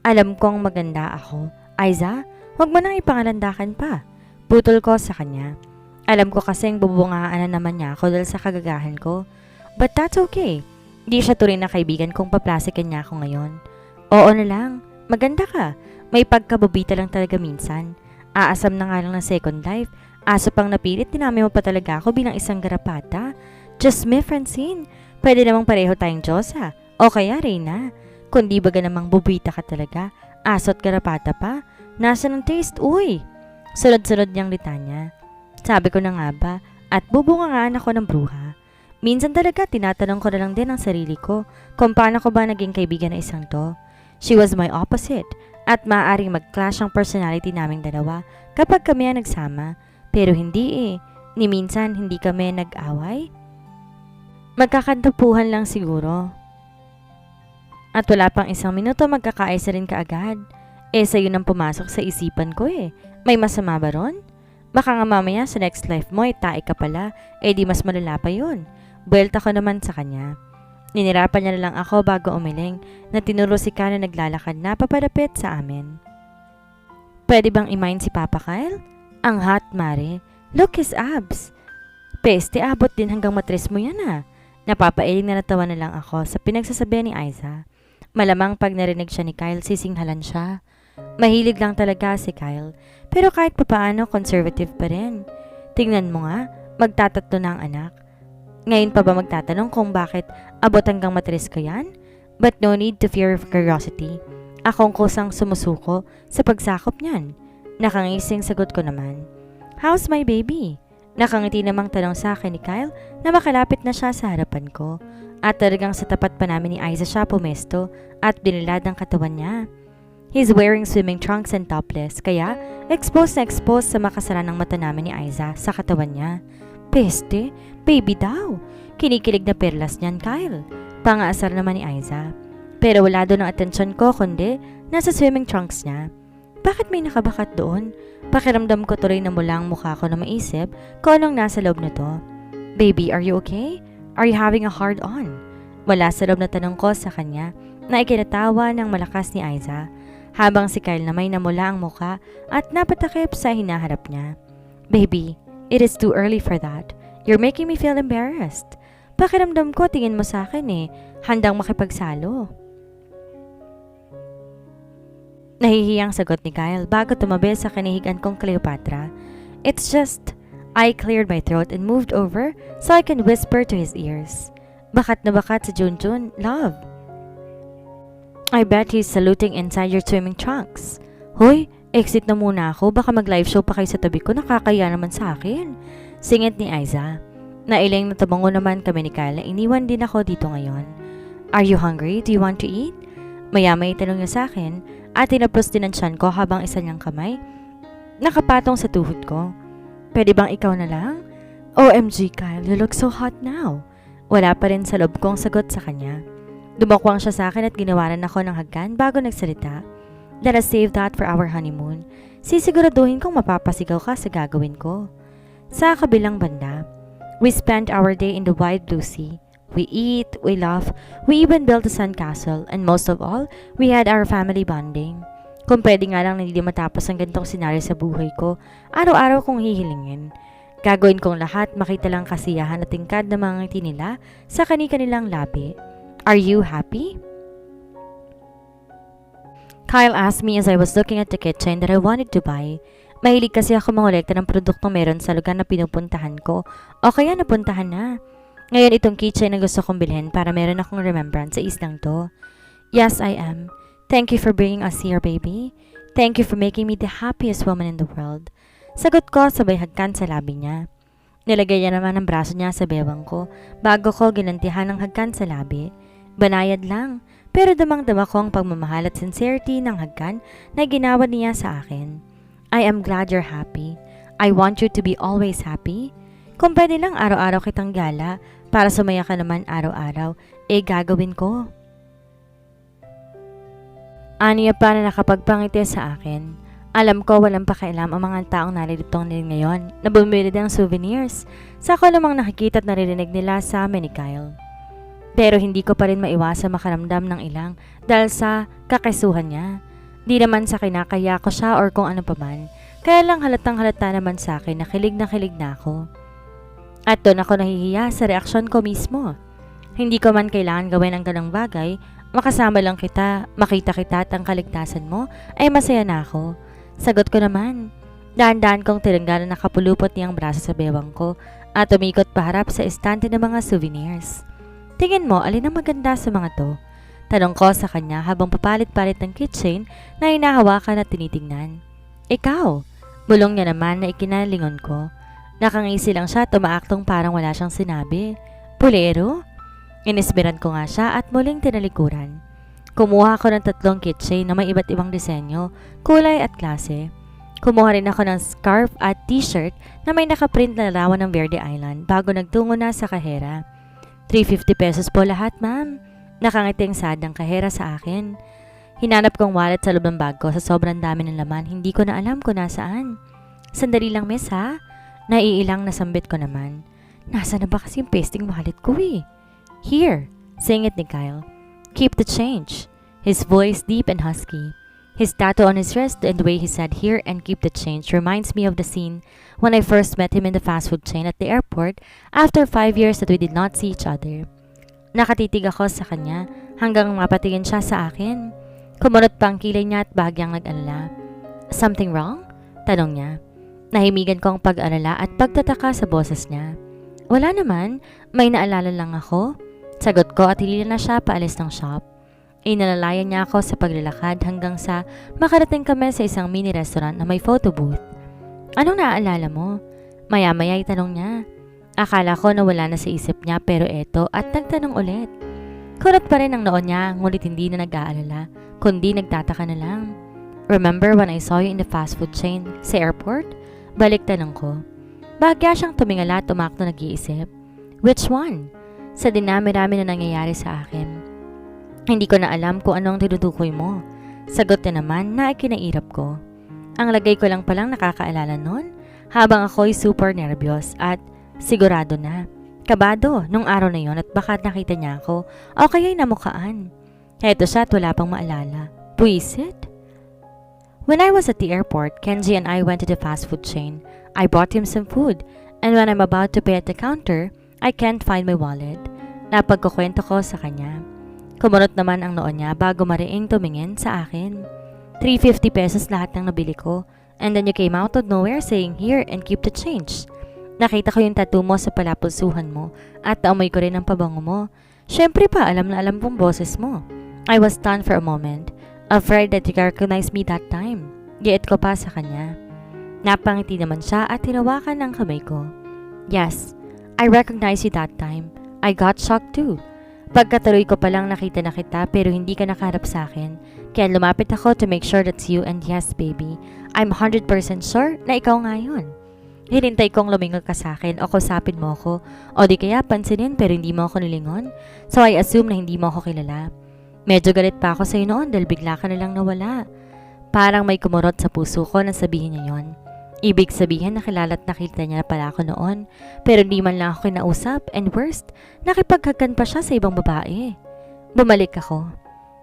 alam kong maganda ako. Aiza, huwag mo nang ipangalandakan pa. Putol ko sa kanya. Alam ko kasing bubungaan na naman niya ako dahil sa kagagahan ko. But that's okay. Di siya tuloy na kaibigan kung paplasikan niya ako ngayon. Oo na lang. Maganda ka. May pagkabubita lang talaga minsan. Aasam na nga lang ng second life. Aso pang napilit, dinami mo pa talaga ako bilang isang garapata. Just me, Francine. Pwede namang pareho tayong Diyosa. O kaya, Reyna. Kundi baga namang bubita ka talaga. Aso't garapata pa. Nasa ng taste, uy. Sunod-sunod niyang litanya. Sabi ko na nga ba, at bubungangaan ako ng bruha. Minsan talaga tinatanong ko na lang din ang sarili ko kung paano ko ba naging kaibigan na isang to. She was my opposite at maaaring mag-clash ang personality naming dalawa kapag kami ang nagsama. Pero hindi ni minsan hindi kami nag-away. Magkakantapuhan lang siguro. At wala pang isang minuto magkakaisa rin kaagad. Sa'yo nang pumasok sa isipan ko May masama ba ron? Baka nga mamaya sa next life mo tae ka pala, di mas malala pa yun. Buwelta ko naman sa kanya. Ninirapan niya na lang ako bago umiling na tinuro si Ka na naglalakad na papalapit sa amin. Pwede bang imain si Papa Kyle? Ang hot, Mare. Look his abs. Peste, abot din hanggang matris mo yan Napapailing na natawa na lang ako sa pinagsasabi ni Aiza. Malamang pag narinig siya ni Kyle, sisinghalan siya. Mahilig lang talaga si Kyle, pero kahit papaano conservative pa rin. Tingnan mo nga, magtatatlo na ang anak. Ngayon pa ba magtatanong kung bakit abot hanggang matris ka yan? But no need to fear of curiosity. Akong kusang sumusuko sa pagsakop niyan. Nakangising sagot ko naman. How's my baby? Nakangiti namang tanong sa akin ni Kyle na makalapit na siya sa harapan ko. At talagang sa tapat pa namin ni Aiza siya pumesto at binilad ang katawan niya. He's wearing swimming trunks and topless, kaya exposed na exposed sa makasara ng mata namin ni Aiza sa katawan niya. Peste, baby daw. Kinikilig na perlas niyan, Kyle. Pangaasar naman ni Aiza. Pero wala doon ang atensyon ko kundi nasa swimming trunks niya. Bakit may nakabakat doon? Pakiramdam ko tuloy na mula ang mukha ko na maisip kung anong nasa loob na to. Baby, are you okay? Are you having a hard on? Wala sa loob na tanong ko sa kanya na ikinatawa ng malakas ni Aiza. Habang si Kyle na may namula ang muka at napatakip sa hinaharap niya. Baby, it is too early for that. You're making me feel embarrassed. Pakiramdam ko tingin mo sa akin handang makipagsalo. Nahihiyang sagot ni Kyle bago tumabi sa kinihigan kong Cleopatra. It's just, I cleared my throat and moved over so I can whisper to his ears. Bakat na bakat si Junjun, love. I bet he's saluting inside your swimming trunks. Hoy, exit na muna ako, baka mag-live show pa kayo sa tabi ko, nakakaya naman sa akin. Singit ni Aiza. Nailing na tabango naman kami ni Kyle na iniwan din ako dito ngayon. Are you hungry? Do you want to eat? Maya-may tanong niya sa akin at tinapos din ang tiyan ko habang isa niyang kamay nakapatong sa tuhod ko. Pwede bang ikaw na lang? OMG Kyle, you look so hot now. Wala pa rin sa loob kong sagot sa kanya. Dumakwang siya sa akin at ginawaran ako ng hagkan bago nagsalita. Let us save that for our honeymoon. Sisiguraduhin kong mapapasigaw ka sa gagawin ko. Sa kabilang banda, we spent our day in the wide blue sea. We eat, we laugh, we even built a sandcastle, and most of all, we had our family bonding. Kung pwede nga lang na hindi matapos ang ganitong senaryo sa buhay ko, araw-araw kong hihilingin. Gagawin kong lahat, makita lang kasiyahan at tingkad na mga ngiti nila sa kani-kanilang labi. Are you happy? Kyle asked me as I was looking at the kitchen that I wanted to buy. Mahilig kasi ako mangolekta ng produktong meron sa lugar na pinupuntahan ko o kaya napuntahan na. Ngayon itong keychain na gusto kong bilhin para meron akong remembrance sa islang to. Yes, I am. Thank you for bringing us here, baby. Thank you for making me the happiest woman in the world. Sagot ko sabay hagkan sa labi niya. Nilagay niya naman ang braso niya sa bewang ko bago ko ginantihan ng hagkan sa labi. Banayad lang, pero damang-dama ko ang pagmamahal at sincerity ng hagkan na ginawa niya sa akin. I am glad you're happy. I want you to be always happy. Kung pwede lang araw-araw kitang gala para sumaya ka naman araw-araw, gagawin ko. Aniya pa na nakapagpangiti sa akin. Alam ko walang pakialam ang mga taong naririto din ngayon na bumili ng souvenirs. Sa ko namang nakikita at naririnig nila sa amin ni Kyle. Pero hindi ko pa rin maiwasa makaramdam ng ilang dahil sa kakasuhan niya. Di naman sa kinakaya ko siya or kung ano pa man. Kaya lang halatang halata naman sa akin na kilig na ako. At doon ako nahihiya sa reaksyon ko mismo. Hindi ko man kailangan gawin ang ganang bagay, makasama lang kita, makita kita at ang kaligtasan mo, ay masaya na ako. Sagot ko naman. Dahan-dahan kong tinanggalan na nakapulupot niyang braso sa bewang ko at umikot paharap sa estante ng mga souvenirs. Tingin mo, alin ang maganda sa mga to? Tanong ko sa kanya habang papalit-palit ng keychain na hinahawakan at tinitingnan. Ikaw, bulong niya naman na ikinalingon ko. Nakangisi lang siya at umaaktong parang wala siyang sinabi. Pulero? Inisbiran ko nga siya at muling tinalikuran. Kumuha ako ng 3 keychain na may iba't ibang disenyo, kulay at klase. Kumuha rin ako ng scarf at t-shirt na may nakaprint na larawan ng Verde Island bago nagtungo na sa kahera. 350 pesos po lahat, ma'am. Nakangiting sad ang kahera sa akin. Hinanap kong wallet sa loob ng bag ko sa sobrang dami ng laman, hindi ko na alam kung nasaan. Sandali lang, miss, ha? Naiilang nasambit ko naman. Nasa na ba kasi yung pasting wallet ko eh? Here, singit ni Kyle. Keep the change. His voice deep and husky. His tattoo on his wrist and the way he said here and keep the change reminds me of the scene when I first met him in the fast food chain at the airport after 5 years that we did not see each other. Nakatitig ako sa kanya hanggang mapatingin siya sa akin. Kumunot pa ang kilay niya at bahagyang nag-alala. Something wrong? Tanong niya. Nahimigan ko ang pag-alala at pagtataka sa boses niya. Wala naman, may naalala lang ako. Sagot ko at hilila na siya paalis ng shop. Inalalayan niya ako sa paglalakad hanggang sa makarating kami sa isang mini restaurant na may photo booth. Anong naaalala mo? Maya-maya itanong niya. Akala ko na wala na sa isip niya pero eto at nagtanong ulit. Kurot pa rin ang noon niya ngunit hindi na nag-aalala kundi nagtataka na lang. Remember when I saw you in the fast food chain sa airport? Balik tanong ko. Bahagya siyang tumingala at umakto nag-iisip. Which one? Sa dinami-rami na nangyayari sa akin. Hindi ko na alam kung anong tinutukoy mo. Sagot na naman na ikinairap ko. Ang lagay ko lang palang nakakaalala nun habang ako'y super nervyos at sigurado na. Kabado nung araw na yon at baka nakita niya ako o kaya'y namukaan. Heto siya at wala pang maalala. Buisit? When I was at the airport, Kenji and I went to the fast food chain. I bought him some food, and when I'm about to pay at the counter, I can't find my wallet. Napagkukwento ko sa kanya. Kumunot naman ang noo niya bago mariing tumingin sa akin. 350 pesos lahat ng nabili ko. And then you came out of nowhere saying here and keep the change. Nakita ko yung tattoo mo sa palapulsuhan mo at naamoy ko rin ang pabango mo. Syempre pa, alam na alam kong boses mo. I was stunned for a moment, afraid that you recognized me that time. Giit ko pa sa kanya. Napangiti naman siya at tinawakan ng kamay ko. Yes, I recognized you that time. I got shocked too. Pagkatuloy ko palang nakita na kita pero hindi ka nakaharap sa akin. Kaya lumapit ako to make sure that's you and yes baby, I'm 100% sure na ikaw nga yun. Hinintay kong lumingon ka sa akin o kausapin mo ako o di kaya pansinin pero hindi mo ako nilingon. So I assume na hindi mo ako kilala. Medyo galit pa ako sa'yo noon dahil bigla ka na lang nawala. Parang may kumurot sa puso ko na sabihin niya yon. Ibig sabihin nakilala't nakita niya pala ako noon pero hindi man lang ako kinausap and worst, nakipaghagan pa siya sa ibang babae. Bumalik ako.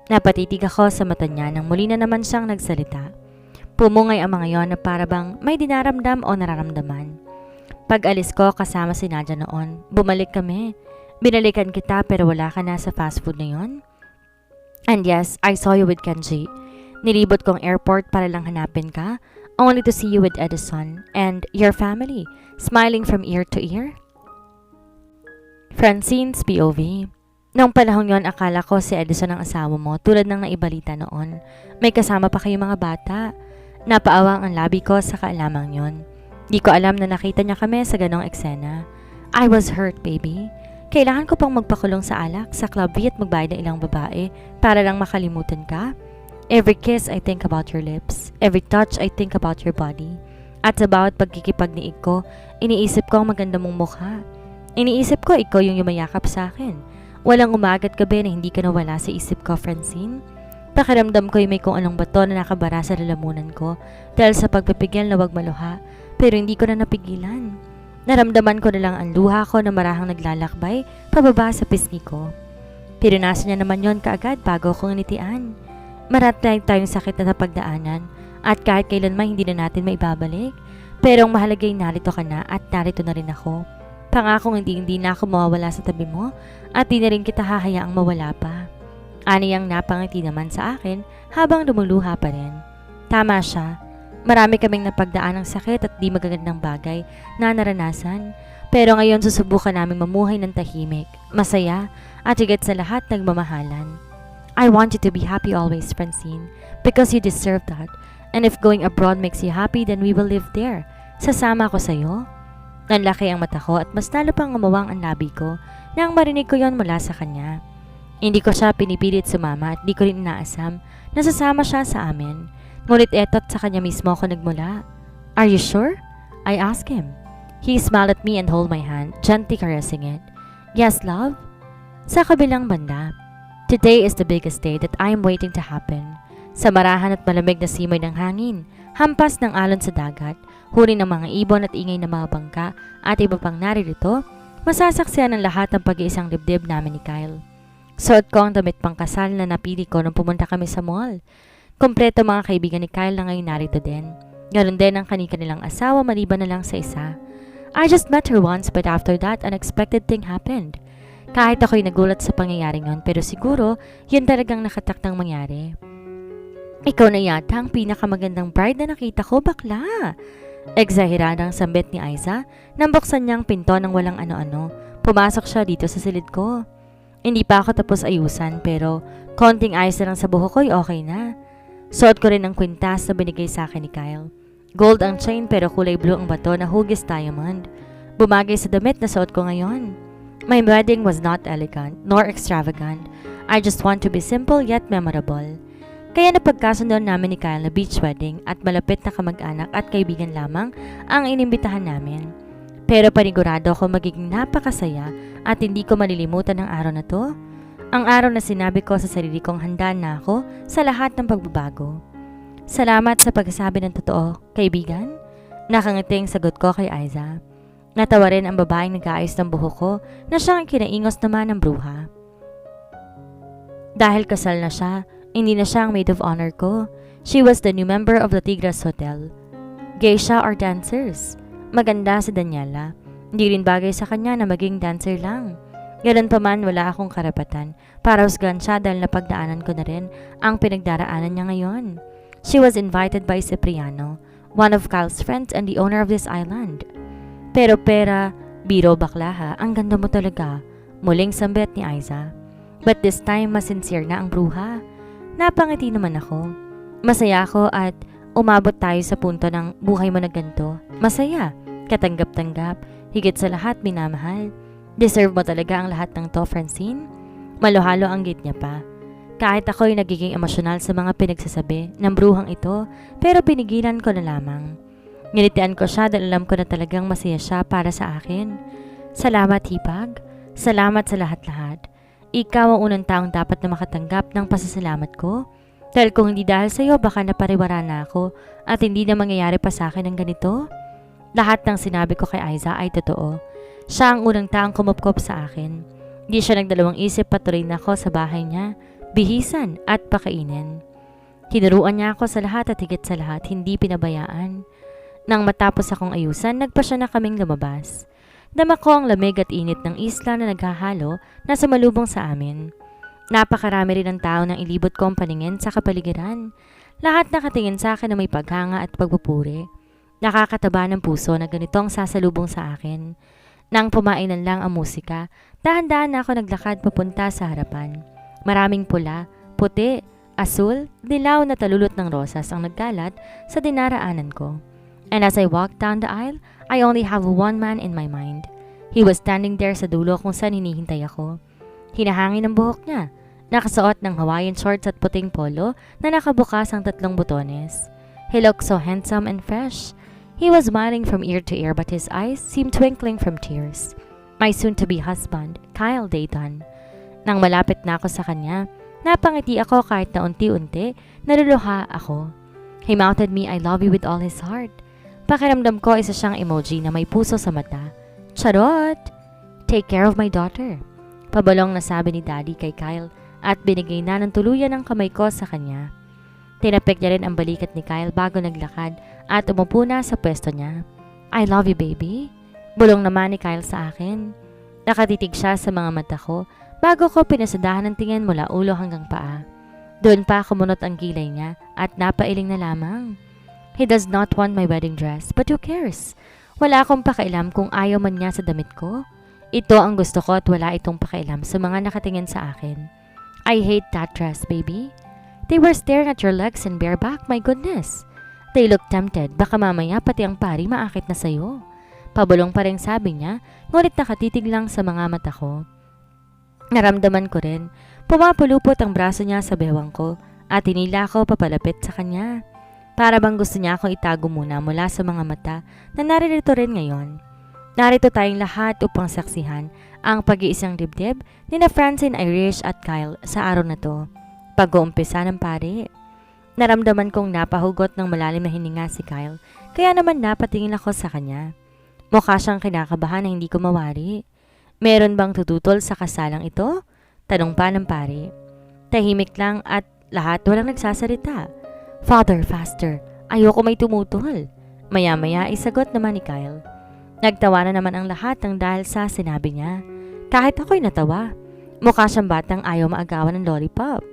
Napatitig ako sa mata niya nang muli na naman siyang nagsalita. Pumungay ang mga yon na para bang may dinaramdam o nararamdaman. Pag-alis ko kasama si Nadia noon, bumalik kami. Binalikan kita pero wala ka na sa fast food na yon. And yes, I saw you with Kenji. Nilibot kong airport para lang hanapin ka, only to see you with Edison and your family, smiling from ear to ear. Francine's POV. Noong panahon yon, akala ko si Edison ang asawa mo tulad ng naibalita noon. May kasama pa kayong mga bata. Napaawang ang labi ko sa kaalamang yon. Di ko alam na nakita niya kami sa ganong eksena. I was hurt, baby. Kailangan ko pang magpakulong sa alak, sa club V at magbayad ng ilang babae para lang makalimutan ka. Every kiss, I think about your lips. Every touch, I think about your body. At sa bawat pagkikipagniig ko, iniisip ko ang maganda mong mukha. Iniisip ko ikaw yung yumayakap sa akin. Walang umagat gabi na hindi ka nawala sa isip ko, Francine. Pakiramdam ko yung may kung anong bato na nakabara sa lalamunan ko dahil sa pagpipigil na wag maluha, pero hindi ko na napigilan. Naramdaman ko na lang ang luha ko na marahang naglalakbay pababa sa pisngi ko. Pinunasan niya naman yon kaagad bago ko nitian. Marami tayong sakit na napagdaanan at kahit kailanman hindi na natin maibabalik. Pero ang mahalagay narito ka na at narito na rin ako. Pangakong hindi na ako mawawala sa tabi mo at di na rin kita hahayaang mawala pa. Aniyang napangiti naman sa akin habang lumuluha pa rin. Tama siya. Marami kaming napagdaan ng sakit at di magagandang bagay na naranasan. Pero ngayon susubukan naming mamuhay ng tahimik, masaya at higit sa lahat nagmamahalan. I want you to be happy always, Francine, because you deserve that. And if going abroad makes you happy, then we will live there. Sasama ako sa'yo. Nanlaki ang mata ko at mas lalo pang umawang ang labi ko nang marinig ko yon mula sa kanya. Hindi ko siya pinipilit sumama at di ko rin inaasam na sasama siya sa amin. Ngunit eto't sa kanya mismo ako nagmula. Are you sure? I asked him. He smiled at me and held my hand, gently caressing it. Yes, love? Sa kabilang banda, today is the biggest day that I am waiting to happen. Sa marahan at malamig na simoy ng hangin, hampas ng alon sa dagat, huri ng mga ibon at ingay ng mga bangka at iba pang naririto, masasaksihan ng lahat ng pag-iisang dibdib namin ni Kyle. Suot ko ang damit pang kasal na napili ko nung pumunta kami sa mall. Kompleto mga kaibigan ni Kyle na ngayon narito din. Ganon din ang kanilang asawa maliban na lang sa isa. I just met her once but after that, unexpected thing happened. Kahit ako'y nagulat sa pangyayaring yon pero siguro yun talagang nakatakdang mangyari. Ikaw na yata ang pinakamagandang bride na nakita ko, bakla. Eksahiradang sambit ni Aiza nang buksan niyang pinto ng walang ano-ano. Pumasok siya dito sa silid ko. Hindi pa ako tapos ayusan pero konting ayos na lang sa buhok ko'y okay na. Suot ko rin ang kwintas na binigay sa akin ni Kyle. Gold ang chain pero kulay blue ang bato na hugis diamond. Bumagay sa damit na suot ko ngayon. My wedding was not elegant nor extravagant. I just want to be simple yet memorable. Kaya napagkasundo namin ni Kyle na beach wedding at malapit na kamag-anak at kaibigan lamang ang inimbitahan namin. Pero panigurado ako magiging napakasaya at hindi ko malilimutan ang araw na to. Ang araw na sinabi ko sa sarili kong handa na ako sa lahat ng pagbabago. Salamat sa pagsasabi ng totoo, kaibigan. Nakangiting sagot ko kay Aiza. Natawa rin ang babaeng nag-aayos ng buhok ko na siyang kinaingos naman ng bruha. Dahil kasal na siya, hindi na siya ang maid of honor ko. She was the new member of the Tigras Hotel. Geisha or dancers. Maganda si Daniela. Hindi rin bagay sa kanya na maging dancer lang. Ganun pa man, wala akong karapatan para husgahan siya dahil napagdaanan ko na rin ang pinagdaraanan niya ngayon. She was invited by Cipriano, one of Kyle's friends and the owner of this island. Pero pera, biro bakla ha, ang ganda mo talaga, muling sambit ni Aiza. But this time, mas sincere na ang bruha. Napangiti naman ako. Masaya ako at umabot tayo sa punto ng buhay mo na ganito. Masaya, katanggap-tanggap, higit sa lahat minamahal. Deserve mo talaga ang lahat ng to, Francine. Maluhalo ang git niya pa. Kahit ako'y nagiging emosyonal sa mga pinagsasabi ng bruhang ito, pero pinigilan ko na lamang. Nilitian ko siya dahil alam ko na talagang masaya siya para sa akin. Salamat, Hipag. Salamat sa lahat-lahat. Ikaw ang unang taong dapat na makatanggap ng pasasalamat ko. Dahil kung hindi dahil sa iyo, baka napariwara na ako at hindi na mangyayari pa sa akin ng ganito. Lahat ng sinabi ko kay Aiza ay totoo. Siya ang unang taong kumupkop sa akin. Di siya nagdalawang isip patuloy na ako sa bahay niya, bihisan at pakainin. Tinuruan niya ako sa lahat at higit sa lahat, hindi pinabayaan. Nang matapos akong ayusan, nagpasya na kaming lumabas. Dama ko ang lamig at init ng isla na naghahalo na sumalubong sa amin. Napakarami rin ang tao nang ilibot ko ang paningin sa kapaligiran. Lahat nakatingin sa akin na may paghanga at pagpupuri. Nakakataba ng puso na ganitong sasalubong sa akin. Nang pumainan lang ang musika, dahan-dahan na ako naglakad papunta sa harapan. Maraming pula, puti, asul, dilaw na talulot ng rosas ang nagkalat sa dinaraanan ko. And as I walked down the aisle, I only have one man in my mind. He was standing there sa dulo kung saan hinihintay ako. Hinahangin ang buhok niya. Nakasuot ng Hawaiian shorts at puting polo na nakabukas ang 3 butones. He looked so handsome and fresh. He was smiling from ear to ear but his eyes seemed twinkling from tears. My soon-to-be husband, Kyle Dayton. Nang malapit na ako sa kanya, napangiti ako kahit na unti-unti, naluluha ako. He mouthed me, I love you with all his heart. Pakiramdam ko isa siyang emoji na may puso sa mata. Charot! Take care of my daughter. Pabalong na sabi ni Daddy kay Kyle at binigay na ng tuluyan ang kamay ko sa kanya. Tinapik niya rin ang balikat ni Kyle bago naglakad at umupo na sa pwesto niya. I love you, baby. Bulong naman ni Kyle sa akin. Nakatitig siya sa mga mata ko bago ko pinasadahan ng tingin mula ulo hanggang paa. Doon pa kumunot ang kilay niya at napailing na lamang. He does not want my wedding dress, but who cares? Wala akong pakailam kung ayaw man niya sa damit ko. Ito ang gusto ko at wala itong pakailam sa mga nakatingin sa akin. I hate that dress, baby. They were staring at your legs and bare back, my goodness. They look tempted, baka mamaya pati ang pari maakit na sayo. Pabulong pa rin sabi niya, ngunit nakatitig lang sa mga mata ko. Naramdaman ko rin, pumapulupot ang braso niya sa bewang ko at hinila ko papalapit sa kanya. Para bang gusto niya akong itago muna mula sa mga mata na naririto rin ngayon. Narito tayong lahat upang saksihan ang pag-iisang dibdib ni na Francine, Irish at Kyle sa araw na to. Pag-uumpisa ng pari. Naramdaman kong napahugot ng malalim na hininga si Kyle, kaya naman napatingin ako sa kanya. Mukha siyang kinakabahan na hindi ko mawari. Meron bang tututol sa kasalang ito? Tanong pa ng pari. Tahimik lang at lahat walang nagsasalita. Father, faster. Ayoko may tumutol. Maya-maya isagot naman ni Kyle. Nagtawa na naman ang lahat ng dahil sa sinabi niya. Kahit ako'y natawa. Mukha siyang batang ayaw maagawan ng lollipop.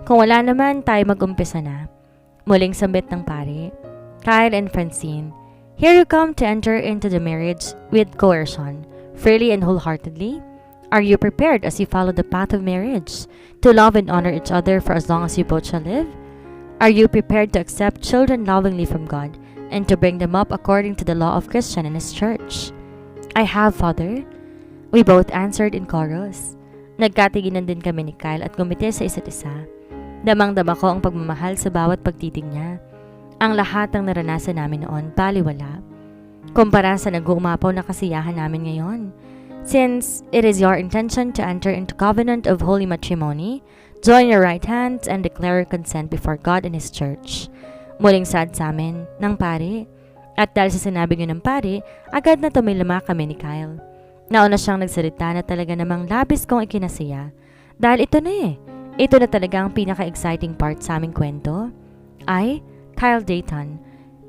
Kung wala naman, tayo mag-umpisa na. Muling sambit ng pari. Kyle and Francine, here you come to enter into the marriage with coercion, freely and wholeheartedly. Are you prepared as you follow the path of marriage, to love and honor each other for as long as you both shall live? Are you prepared to accept children lovingly from God and to bring them up according to the law of Christian and His church? I have, Father. We both answered in chorus. Nagkatiginan din kami ni Kyle at gumiti sa isa't isa. Damang-dama ko ang pagmamahal sa bawat pagtitig niya. Ang lahat ng naranasan namin noon, baliwala. Kumpara sa nag-uumapaw na kasiyahan namin ngayon. Since it is your intention to enter into covenant of holy matrimony, join your right hands and declare your consent before God and His church. Muling sad sa amin ng pari. At dahil sa sinabi niyo ng pari, agad na tumilama kami ni Kyle. Nauna siyang nagsalita na talaga namang labis kong ikinasiya. Dahil ito na Ito na talaga ang pinaka-exciting part sa aming kwento. I, Kyle Dayton,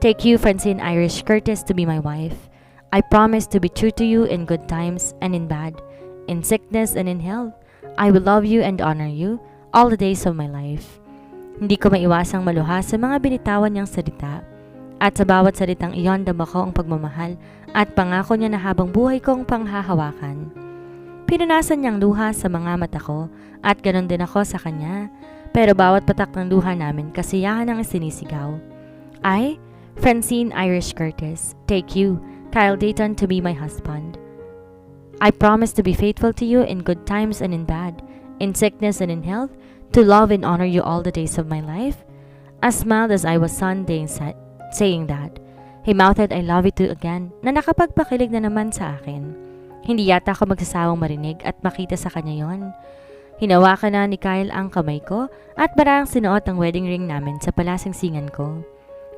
take you, Francine Irish Curtis, to be my wife. I promise to be true to you in good times and in bad, in sickness and in health. I will love you and honor you all the days of my life. Hindi ko maiwasang maluha sa mga binitawan niyang salita. At sa bawat salitang iyon, dama ko ang pagmamahal at pangako niya na habang buhay kong panghahawakan. Pinunasan niyang luha sa mga mata ko at ganon din ako sa kanya. Pero bawat patak ng luha namin, kasiyahan ang isinisigaw. I, Francine Irish Curtis, take you, Kyle Dayton, to be my husband. I promise to be faithful to you in good times and in bad, in sickness and in health, to love and honor you all the days of my life. As smiled as I was saying that, he mouthed I love you too again na nakapagpakilig na naman sa akin. Hindi yata ako magsasawang marinig at makita sa kanya yon. Hinawakan na ni Kyle ang kamay ko at barang sinuot ang wedding ring namin sa palasingsingan ko.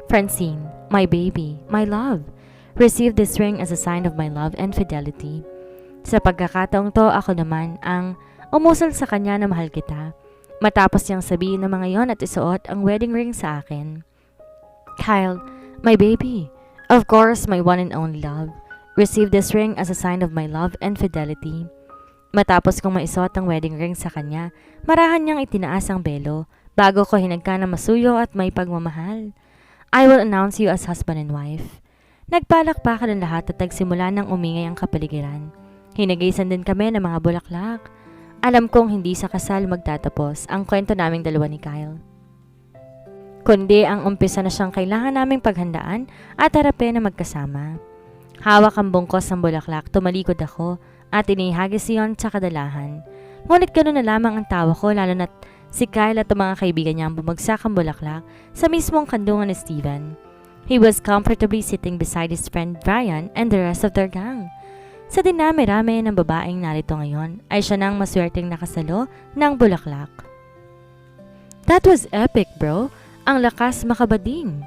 Francine, my baby, my love, receive this ring as a sign of my love and fidelity. Sa pagkakataong to, ako naman ang umusal sa kanya na mahal kita. Matapos niyang sabihin ng mga yon at isuot ang wedding ring sa akin. Kyle, my baby, of course my one and only love, receive this ring as a sign of my love and fidelity. Matapos kong maisuot ang wedding ring sa kanya, marahan niyang itinaas ang belo bago ko hinagka na masuyo at may pagmamahal. I will announce you as husband and wife. Nagpalakpakan ng lahat at nagsimula ng umingay ang kapaligiran. Hinagisan din kami ng mga bulaklak. Alam kong hindi sa kasal magtatapos ang kwento naming dalawa ni Kyle, kundi ang umpisa na siyang kailangan naming paghandaan at harapin na magkasama. Hawak ang bungkos ng bulaklak, tumalikod ako at inihagis iyon sa kadalahan. Ngunit gano'n na lamang ang tawa ko, lalo na't si Kyle at ang mga kaibigan niya ang bumagsak ang bulaklak sa mismong kandungan ni Steven. He was comfortably sitting beside his friend Brian and the rest of their gang. Sa dinami-rami ng babaeng narito ngayon, ay siya nang maswerteng nakasalo ng bulaklak. That was epic, bro. Ang lakas makabading.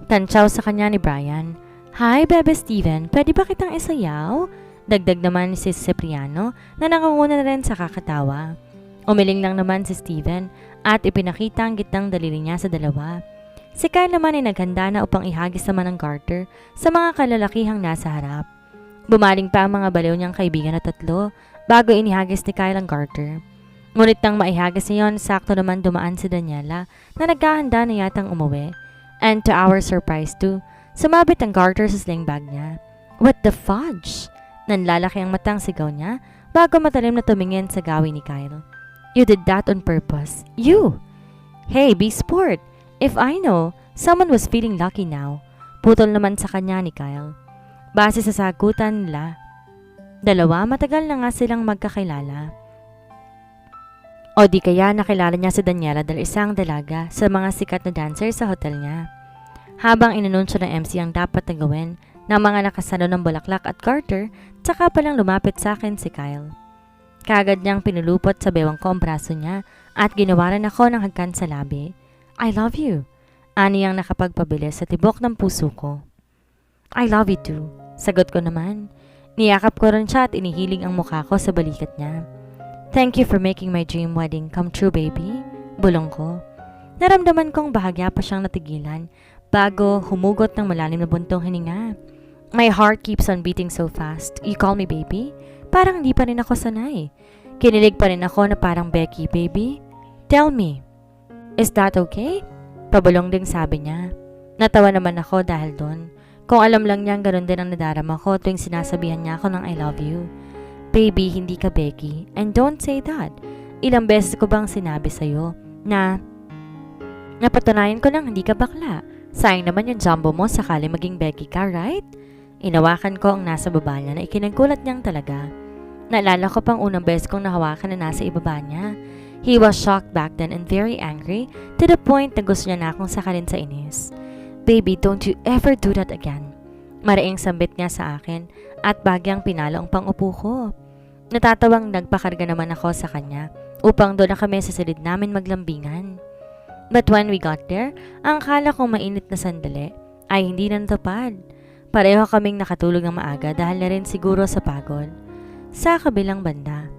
Tantsaw sa kanya ni Brian. Hi, Bebe Steven. Pwede ba kitang isayaw? Dagdag naman si Cipriano na nangunguna na rin sa kakatawa. Umiling lang naman si Steven at ipinakita ang gitnang daliri niya sa dalawa. Si Kyle naman ay naghanda na upang ihagis naman ang garter sa mga kalalakihang nasa harap. Bumaling pa ang mga baliw niyang kaibigan na tatlo bago inihagis ni Kyle ang garter. Ngunit nang maihagis niyon, sakto naman dumaan si Daniela na naghahanda na yatang umuwi. And to our surprise too, sumabit ang garter sa sling bag niya. What the fudge? Nanlalaki ang matang sigaw niya bago matalim na tumingin sa gawin ni Kyle. You did that on purpose. You! Hey, be sport! If I know, someone was feeling lucky now. Putol naman sa kanya ni Kyle. Base sa sagutan nila, dalawa matagal na nga silang magkakilala. O di kaya nakilala niya si Daniela dahil isang dalaga sa mga sikat na dancer sa hotel niya. Habang inanunsyo ng MC ang dapat na gawin ng mga nakasalo ng bulaklak at garter, tsaka palang lumapit sa akin si Kyle. Kagad niyang pinulupot sa bewang ko ang braso niya at ginawaran ako ng hagkan sa labi. I love you. Ani ang nakapagpabilis sa tibok ng puso ko. I love you too. Sagot ko naman. Niyakap ko rin siya at inihiling ang mukha ko sa balikat niya. Thank you for making my dream wedding come true, baby. Bulong ko. Naramdaman kong bahagya pa siyang natigilan bago humugot ng malalim na buntong hininga. My heart keeps on beating so fast. You call me baby? Parang hindi pa rin ako sanay. Kinilig pa rin ako na parang Becky, baby. Tell me, is that okay? Pabulong ding sabi niya. Natawa naman ako dahil doon. Kung alam lang niyang ganoon din ang nadarama ko tuwing sinasabihan niya ako ng I love you. Baby, hindi ka Becky. And don't say that. Ilang beses ko bang sinabi sa'yo na napatunayan ko nang hindi ka bakla. Sayang naman yung jumbo mo sakali maging Becky ka, right? Inawakan ko ang nasa baba niya na ikinagulat niyang talaga. Naalala ko pang unang beses kong nahawakan na nasa ibaba niya. He was shocked back then and very angry to the point na gusto niya na akong sakalin sa inis. Baby, don't you ever do that again. Maraing sambit niya sa akin at bagyang pinalo ang pangupo ko. Natatawang nagpakarga naman ako sa kanya upang doon na kami sa silid namin maglambingan. But when we got there, ang akala kong mainit na sandali ay hindi na natupad. Pareho kaming nakatulog ng maaga dahil na rin siguro sa pagod. Sa kabilang banda,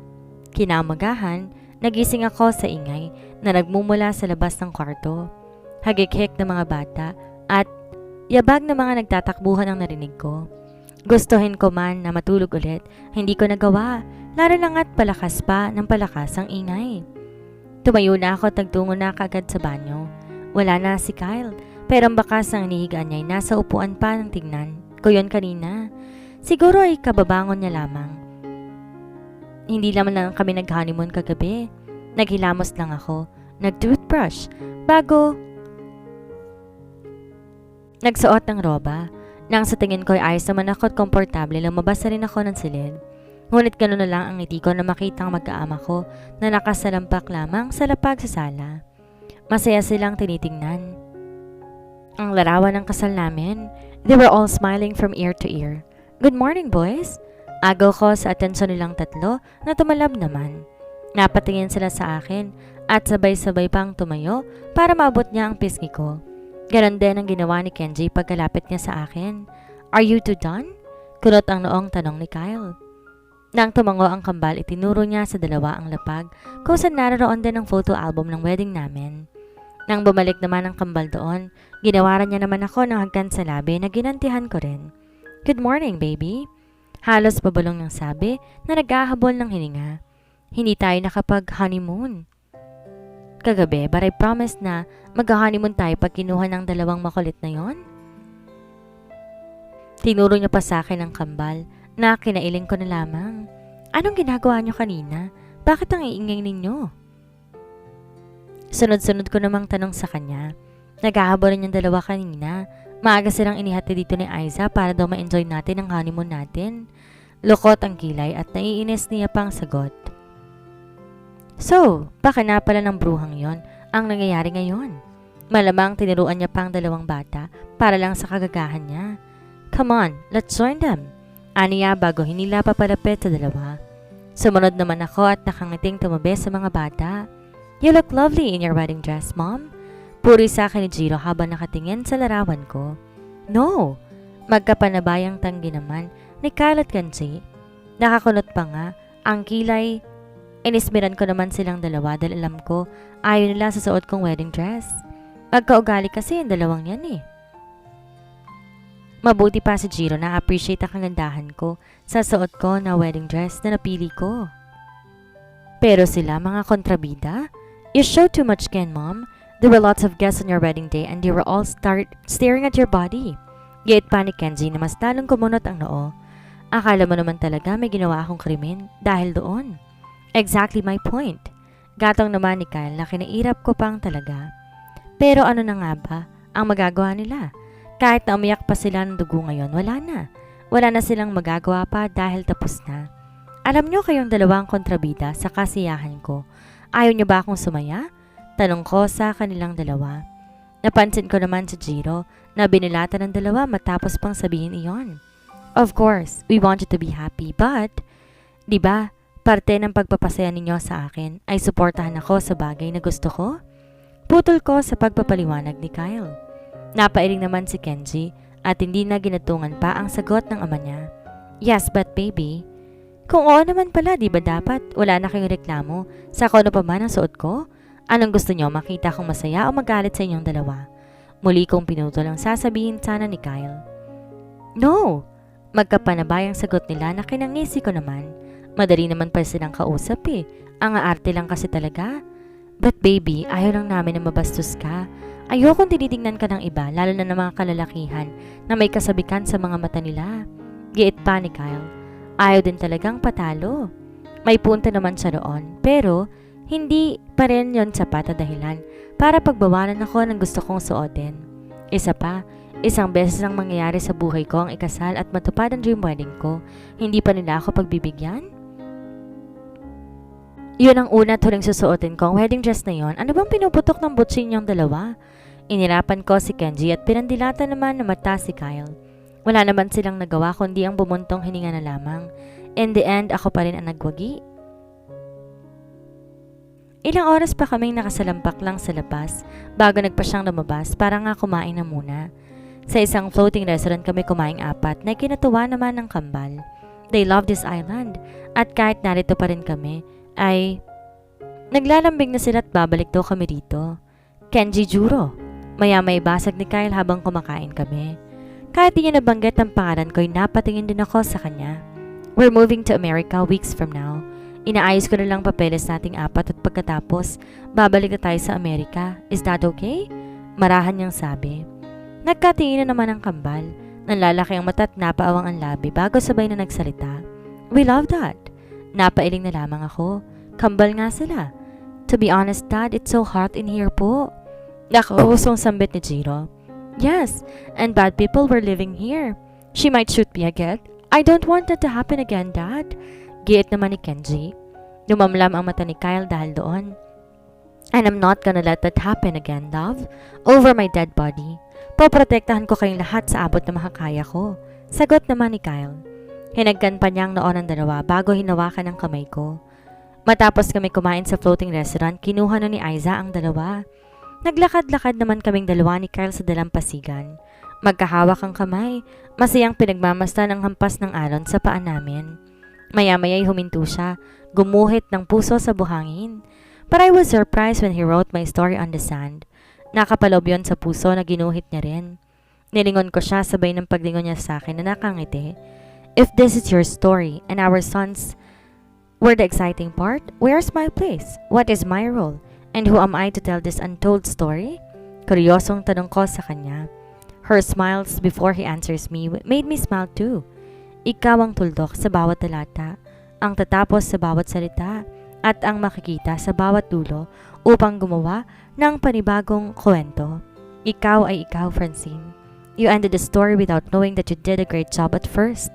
kinamagahan, nagising ako sa ingay na nagmumula sa labas ng kwarto. Hagik-hik ng mga bata at yabag na mga nagtatakbuhan ang narinig ko. Gustuhin ko man na matulog ulit, hindi ko nagawa. lalo lang at palakas pa ng palakas ang ingay. Tumayo na ako at nagtungo na kaagad sa banyo. Wala na si Kyle, pero ang bakas ng inihigaan niya ay nasa upuan pa ng tignan ko yon kanina. Siguro ay kababangon niya lamang. Hindi naman lang kami nag-honeymoon kagabi. Naghilamos lang ako, nag-toothbrush, bago nagsuot ng roba. Nang sa tingin ko ay ayos naman ako at komportable, lumabas na rin ako ng silid. Ngunit gano'n na lang ang ngiti ko na makitang magkaama ko na nakasalampak lamang sa lapag sa sala. Masaya silang tinitingnan ang larawan ng kasal namin. They were all smiling from ear to ear. "Good morning, boys." Agaw ko sa atensyon nilang tatlo na tumalab naman. Napatingin sila sa akin at sabay-sabay pang tumayo para maabot niya ang pisngi ko. Ganon din ang ginawa ni Kenji pagkalapit niya sa akin. "Are you two done?" Kulot ang noong tanong ni Kyle. Nang tumango ang kambal, itinuro niya sa dalawa ang lapag kung saan naroon din ang photo album ng wedding namin. Nang bumalik naman ang kambal doon, ginawaran niya naman ako ng hagkan sa labi na ginantihan ko rin. "Good morning, baby." Halos pabalong ng sabi na naghahabol ng hininga. Hindi tayo nakapag-honeymoon kagabi, but I promise na mag-honeymoon tayo pag kinuha ng dalawang makulit na yon. Tinuro niya pa sa akin ang kambal na kinailing ko na lamang. "Anong ginagawa niyo kanina? Bakit ang iingay ninyo?" Sunod-sunod ko namang tanong sa kanya. Naghahabol rin yung dalawa kanina. Maaga silang inihati dito ni Aiza para daw ma-enjoy natin ang honeymoon natin. Lukot ang kilay at naiinis niya pang sagot. "So, baka na pala ng bruhang yon ang nangyayari ngayon." Malamang tiniruan niya pang dalawang bata para lang sa kagagahan niya. "Come on, let's join them." Aniya bago hinila pa palapit sa dalawa. Sumunod naman ako at nakangiting tumabi sa mga bata. "You look lovely in your wedding dress, Mom." Puri sa akin ni Jiro habang nakatingin sa larawan ko. "No!" Magkapanabayang tanggi naman ni Kyle at Kenji. Nakakunot pa nga ang kilay. Inismiran ko naman silang dalawa dahil alam ko ayaw nila sa suot kong wedding dress. Magkaugali kasi ang dalawang yan eh. Mabuti pa si Jiro na appreciate ang kagandahan ko sa suot ko na wedding dress na napili ko. Pero sila mga kontrabida? "You show too much, Ken, Mom. There were lots of guests on your wedding day and they were all staring at your body." Gayet pa ni Kenji na mas lalong kumunot ang noo. "Akala mo naman talaga may ginawa akong krimen dahil doon." "Exactly my point." Gatong naman ni Kyle na kinairap ko pang talaga. Pero ano na nga ba ang magagawa nila? Kahit na umiyak pa sila ng dugo ngayon, wala na. Wala na silang magagawa pa dahil tapos na. Alam nyo kayong dalawang kontrabida sa kasiyahan ko. Ayaw nyo ba akong sumaya? Tanong ko sa kanilang dalawa. Napansin ko naman si Jiro na binilata ng dalawa matapos pang sabihin iyon. "Of course, we want you to be happy, but, di ba, parte ng pagpapasaya ninyo sa akin ay suportahan ako sa bagay na gusto ko?" Putol ko sa pagpapaliwanag ni Kyle. Napailing naman si Kenji at hindi na ginatungan pa ang sagot ng ama niya. "Yes, but baby." Kung oo naman pala, di ba dapat wala na kayong reklamo sa kung ano pa man ang suot ko? Anong gusto nyo, makita kong masaya o magalit sa inyong dalawa? Muli kong pinutol ang sasabihin sana ni Kyle. "No!" Magkapanabayang sagot nila na kinangisi ko naman. Madali naman pa silang kausap eh. Ang aarte lang kasi talaga. "But baby, ayaw lang namin na mabastos ka. Ayokong tinitingnan ka ng iba, lalo na ng mga kalalakihan na may kasabikan sa mga mata nila." Giit pa ni Kyle. Ayaw din talagang patalo. May punta naman siya roon, pero hindi pa rin yon sapat na dahilan para pagbawalan ako ng gusto kong suotin. Isa pa, isang beses ang mangyayari sa buhay ko ang ikasal at matupad ang dream wedding ko. Hindi pa nila ako pagbibigyan? Yun ang una at huling susuotin ko, ang wedding dress na yon. Ano bang pinuputok ng butsin niyong dalawa? Inirapan ko si Kenji at pinandilata naman na mata si Kyle. Wala naman silang nagawa kundi ang bumuntong hininga na lamang. In the end, ako pa rin ang nagwagi. Ilang oras pa kaming nakasalampak lang sa labas bago nagpa siyang lumabas para nga kumain na muna. Sa isang floating restaurant kami kumaing apat na kinatuwa naman ng kambal. They love this island at kahit narito pa rin kami ay naglalambing na sila at babalik daw kami rito. Kenji Juro. Maya-may basag ni Kyle habang kumakain kami. Kahit di niya nabanggit ang pangalan ko, napatingin din ako sa kanya. We're moving to America weeks from now. Inaayos ko na lang papeles nating apat at pagkatapos, babalik na tayo sa Amerika. Is that okay? Marahan niyang sabi. Nagkatingin na naman ang kambal. Nanlalaki ang mata at napaawang ang labi bago sabay na nagsalita. We love that. Napailing na lamang ako. Kambal nga sila. To be honest, Dad, it's so hot in here po. Nakahusong sambit ni Jiro. Yes, and bad people were living here. She might shoot me again. I don't want that to happen again, Dad. Giit naman ni Kenji. Lumamlam ang mata ni Kyle dahil doon. And I'm not gonna let that happen again, love. Over my dead body. Poprotektahan ko kayong lahat sa abot na makakaya ko. Sagot naman ni Kyle. Hinagkan pa niya ang noon ng dalawa bago hinawakan ang kamay ko. Matapos kami kumain sa floating restaurant, kinuha na ni Aiza ang dalawa. Naglakad-lakad naman kaming dalawa ni Kyle sa dalampasigan. Magkahawak ang kamay, masayang pinagmamasdan ang hampas ng alon sa paa namin. Maya-maya'y huminto siya, gumuhit ng puso sa buhangin. But I was surprised when he wrote my story on the sand. Nakapalob yon sa puso na ginuhit niya rin. Nilingon ko siya sabay ng paglingon niya sa akin na nakangiti. If this is your story and our sons were the exciting part, where's my place? What is my role? And who am I to tell this untold story? Kuryosong tanong ko sa kanya. Her smiles before he answers me made me smile too. Ikaw ang tuldok sa bawat talata, ang tatapos sa bawat salita, at ang makikita sa bawat dulo upang gumawa ng panibagong kwento. Ikaw ay ikaw, Francine. You ended the story without knowing that you did a great job at first.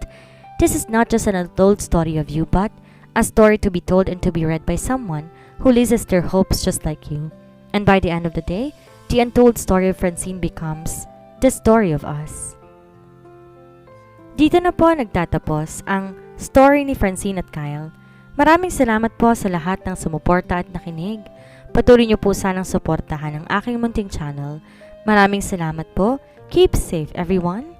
This is not just an untold story of you, but a story to be told and to be read by someone who loses their hopes just like you. And by the end of the day, the untold story of Francine becomes the story of us. Dito na po nagtatapos ang story ni Francine at Kyle. Maraming salamat po sa lahat ng sumuporta at nakinig. Patuloy niyo po sanang suportahan ang aking munting channel. Maraming salamat po. Keep safe, everyone.